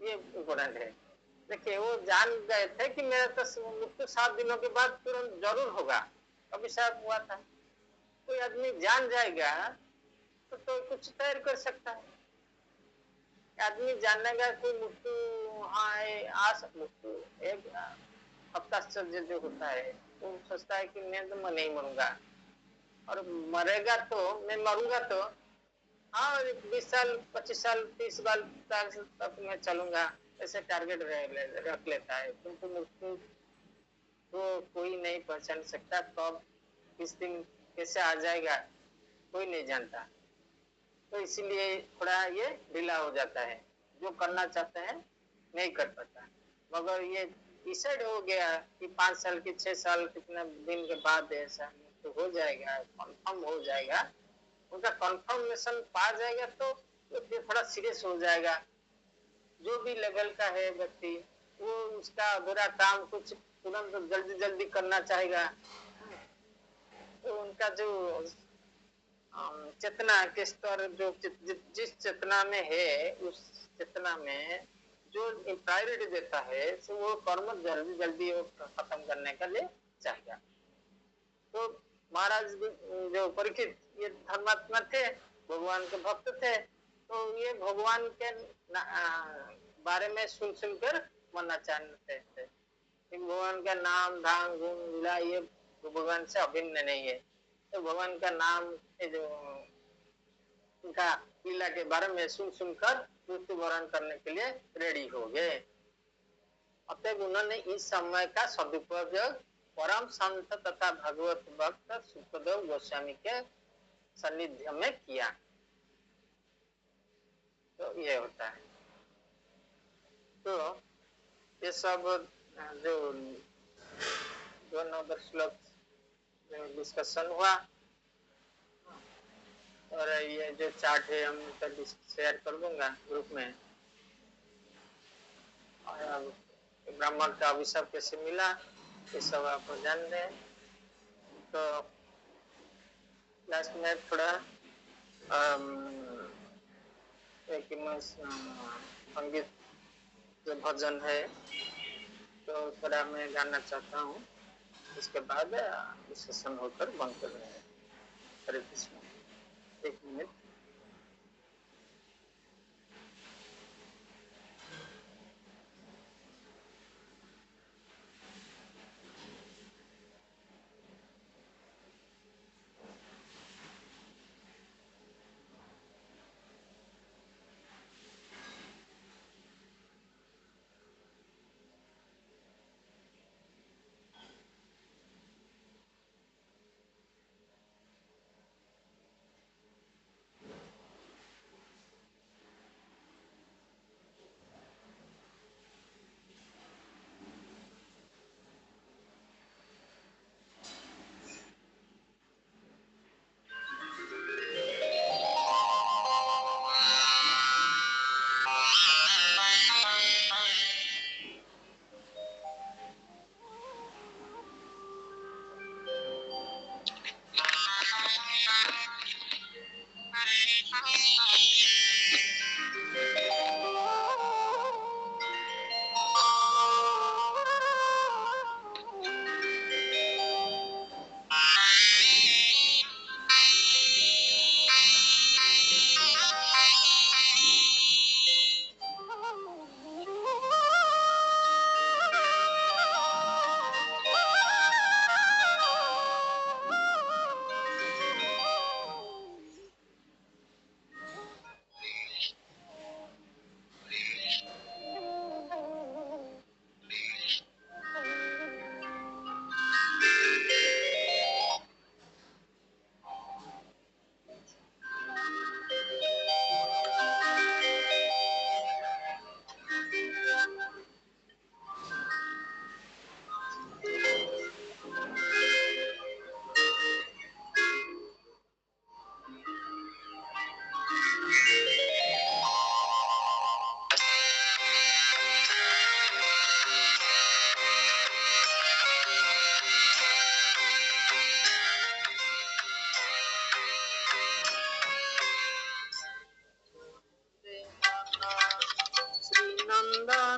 ये इम्पोर्टेंट है। देखिए वो जान गए थे कि मेरा तो मृत्यु 7 दिनों के बाद तुरंत जरूर होगा, अभिशाप हुआ था। कोई आदमी जान जाएगा तो कुछ तैयार कर सकता है। आदमी जानेगा कोई मृत्यु हाँ मृत्यु एक हफ्ता जो होता है, वो सोचता है कि मैं तो नहीं मरूंगा, और मरेगा तो मैं मरूंगा तो हाँ 20 साल 25 साल 30 साल तक मैं चलूंगा, ऐसे टारगेट रख लेता है। किंतु मृत्यु तो कोई नहीं पहचान सकता, कब किस दिन कैसे आ जाएगा कोई नहीं जानता। तो इसीलिए थोड़ा ये ढीला हो जाता है, जो करना चाहते हैं नहीं कर पाता। मगर ये डिसाइड हो गया कि 5 साल की 6 साल कितने दिन के बाद ऐसा तो हो जाएगा, कंफर्म हो जाएगा, उनका कंफर्मेशन पा जाएगा तो थोड़ा सीरियस हो जाएगा। जो भी लेवल का है व्यक्ति वो उसका अधूरा काम कुछ तुरंत जल्दी जल्दी करना चाहेगा। तो उनका जो चेतना के स्तर जो जिस चेतना में है, उस चेतना में जो प्रायोरिटी देता है तो वो कर्म जल्दी जल्दी खत्म करने के लिए चाहेगा। तो महाराज जो परीक्षित ये धर्मात्मा थे, भगवान के भक्त थे, तो ये भगवान के बारे में सुन सुनकर मरना चाहते थे। भगवान का नाम धाम गुण लीला ये भगवान से अभिन्न नहीं है। तो भगवान का नाम जो उनका लीला के बारे में सुन सुनकर मृत्यु वरण करने के लिए रेडी हो गए। अतएव उन्होंने इस समय का सदुपयोग परम संत तथा भगवत भक्त सुखदेव गोस्वामी के सानिध्य में किया। तो ये होता है। तो ये सब जो दोनों श्लोक डिस्कशन हुआ और ये जो चार्ट है हम तो शेयर कर दूंगा ग्रुप में। और ब्राह्मण का अभिशाप कैसे मिला ये सब आप जान रहे। तो लास्ट में थोड़ा एक संगीत जो भजन है तो थोड़ा मैं गाना चाहता हूँ, इसके बाद सेशन होकर बंद कर देंगे। हरे कृष्ण। एक मिनट।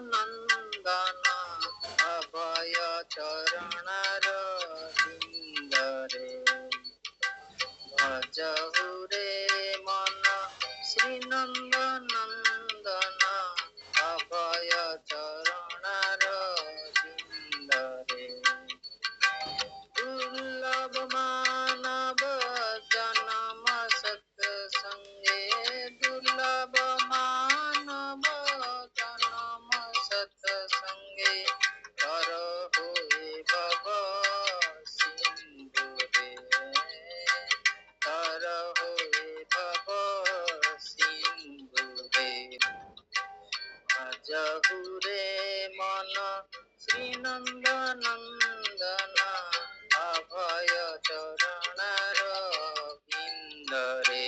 नंदन अभय चरणर बिंदरे भजहु रे मन श्री नंदन अभय चरणर बिंदरे दुर्लभ मानव जन्म सत्संगे दुर्लभ मानव जन्म सत्संगे कर होए भव सिंधु रे कर होए भव सिंधु रे भजहु रे मन श्री नंदन अभय चरणर बिंदरे।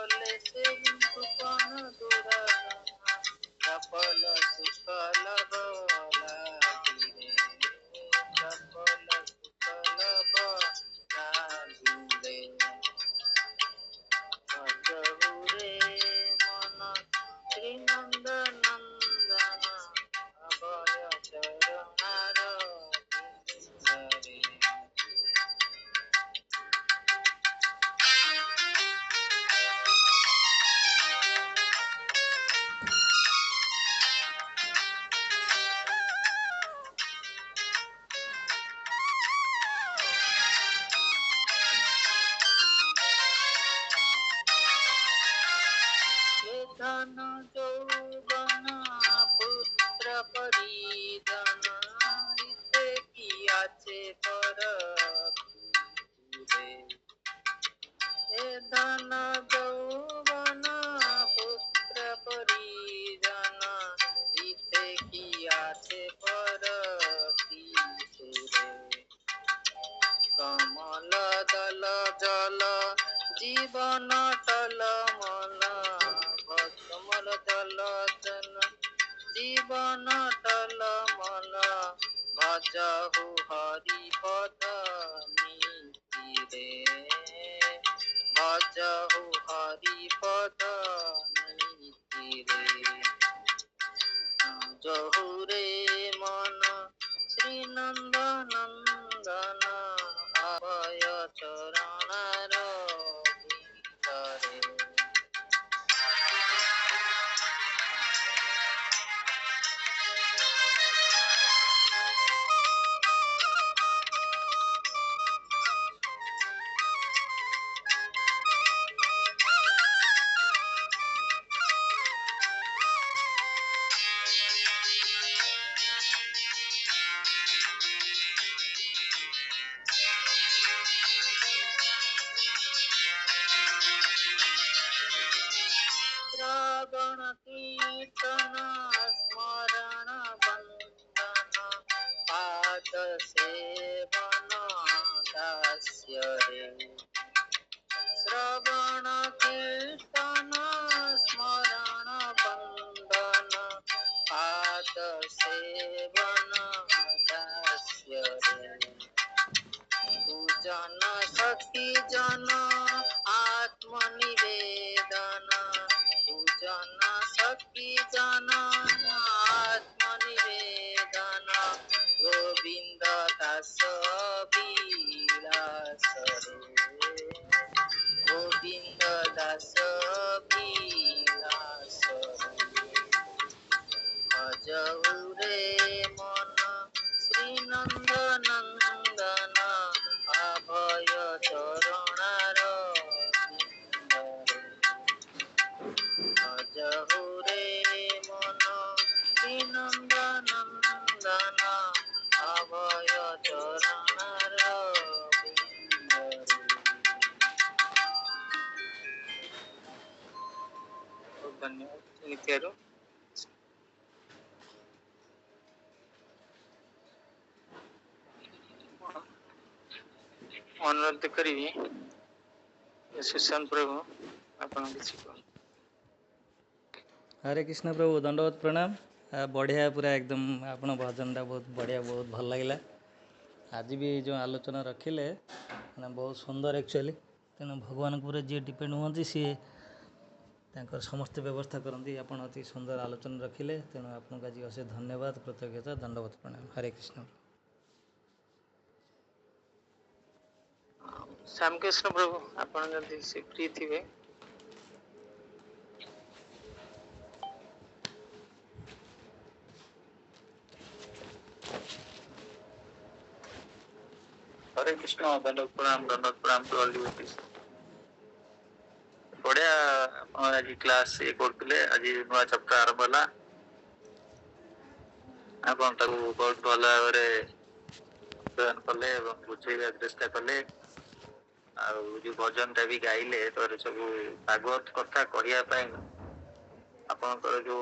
कले से कृपण दुरागना सफल सुफल बोलागिरे सफल सुफल बोलागिरे भजहुरे मन श्री नंद नंदन अभय चरणार बिंदरे धन यौवन पुत्र परिजन इसे कियाचे पर हे धन यौवन पुत्र परिजन इसे कियाचे पर कमल दल जल जीवन टल मन कमल दल जल जीवन टल मन भजहु हरि पद नीति रे भजहु हरि पद नीति रे जहु रे मन श्री नंद नंदन अभय चरणार बिंदरे श्रवण कीर्तन स्मरण वंदन पाद सेवन दास्य रे श्रवण कीर्तन स्मरण वंदन पाद सेवन दास्य रे पूजन शक्ति जन आत्मनिवेदन पूजन शक्ति जन आत्मनिवेदन गोविंद दास विलास रे गोविंद दास विलास रे भजहु रे मन श्री नंद नंदन अभय चरणार बिंदरे भजहु रे मन श्री नंद नंदन अभय चरणार बिंदरे धन्यवाद संगीतकारों अनुरोध करी सुशांत प्रभु आपण किसी को हरे कृष्ण प्रभु दंडवत प्रणाम बढ़िया पूरा एकदम आपण भजनटा बहुत बढ़िया बहुत भल लगे आज भी जो आलोचना रखिले बहुत सुंदर एक्चुअली तेणु भगवान पूरा जी डिपेंड हुआ सी समस्त व्यवस्था करती आपड़ अति सुंदर आलोचना रखिले तेणु आपको आज अशेष धन्यवाद कृतज्ञता दंडवत प्रणाम हरे कृष्ण श्यामकृष्ण प्रभु आपण जल्दी से फ्री थे हरे कृष्ण दंडवत प्रणाम टू ऑल डिवोटीज बढ़िया आज क्लास ये करते आज नुआ चैप्टर आरंभ है आपन ताको बहुत भल भाव अध्ययन कले बुझेगा चेष्टा कले जो भजन टा भी गाइले तो सब भागवत कथा कहवाई आपनकर जो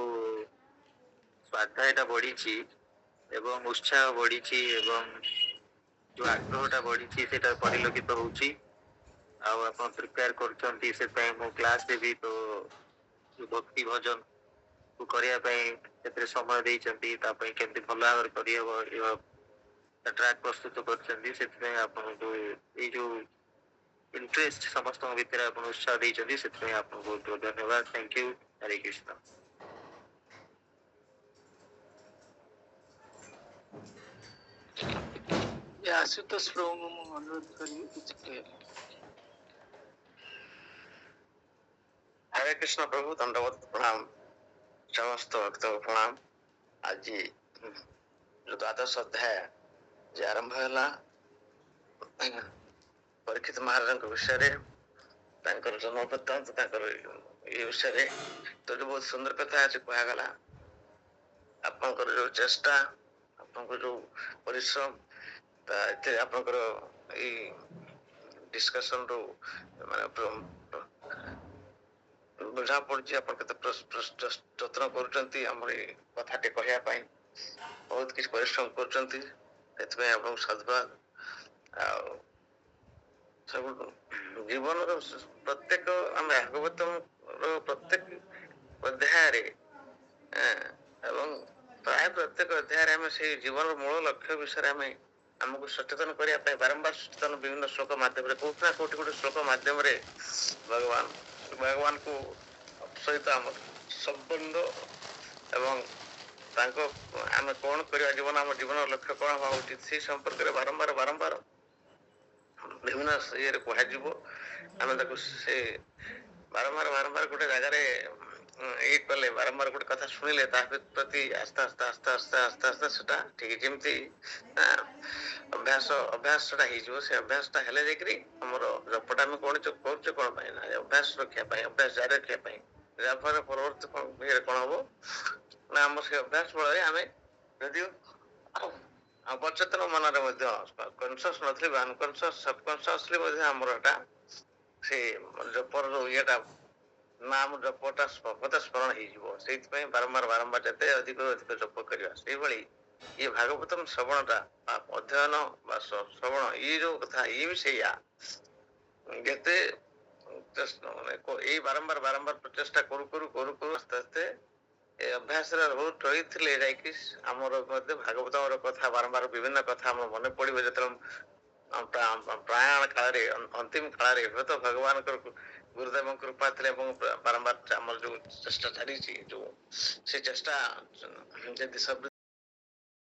स्वाध्यायटा बढ़ी एवं उत्साह बढ़ी एवं जो आग्रहटा बढ़ी से परिलक्षित होउची आप प्रिपेयर करछंती से मो क्लास देवी तो भक्ति भजन को करिया केते समय देइछंती केमती भल भाव करियो ट्रैक प्रस्तुत करछंती से आपको ये जो इंटरेस्ट समस्त भीतर आप उत्साह देइछंती से आपको बहुत बहुत धन्यवाद। Thank you. हरे कृष्ण। आशुतोष प्रभु को अनुरोध करिए कुछ कहे। हरे कृष्ण प्रभु, दंडवत प्रणाम, समस्त भक्त प्रणाम। आज जो द्वादश अध्याय जे आरंभ है परीक्षित महाराज विषय जन्म वृत्तांत ये विषय तो जो बहुत सुंदर कथा आज कहगला आपनकर जो चेष्टा आपनकर जो परिश्रम आपनकर डिस्कशन रो माने बुझा पड़ी आप जत्न कर कथाटे कहवाई बहुत किसी परिश्रम कर साधुवाद सब जीवन प्रत्येक आम भागवतम प्रत्येक अध्याय प्राय प्रत्येक अध्याय आम से जीवन मूल लक्ष्य विषय आम आमको सचेतन करने बारंबार सचेतन विभिन्न श्लोक मध्यम कोटना कोटि गोटे श्लोक मध्यम भगवान को सहित आम संबंध एवं आम कौन कर जीवन आम जीवन लक्ष्य कौन हवा उचित से संपर्क में बारंबार बारंबार विभिन्न ये कह आम से बारंबार बारंबार गोटे जगार ये कले बारंबार गोटे कथा शुणिले प्रति आस्ते आस्ते आस्ते आस्ते आस्ते आस्ते सेटा ठीक जमती अभ्यास अभ्यास से अभ्यास हेले जामर जपटा आम कौन कर कौन ना अभ्यास रखापी अभ्यास जारी रखापी जहाँफल परवर्त कौन हम ना आम से अभ्यास बल आम यदि अवचेतन मन कनसीयस नथी अनकनसीयस सबकनसीयसली आमर से जपर येटा नाम जपटा सर्वदा स्मरण हो बारंबार बारंबार जिते अधिक अधिक जप करवा ये भागवतम श्रवणटा अध्ययन श्रवण ये जो कथा ये भी से जिते बारंबार बारंबार प्रचेषा करू करू करू करू आस्ते आस्ते अभ्यास बहुत रही आमर भागवत कथा बारंबार विभिन्न कथा मन पड़ो जो प्राण काल अंतिम काल हूँ तो भगवान गुरुदेव कृपा थे बारंबार आम जो चेष्टा चली जो से चेष्टा सब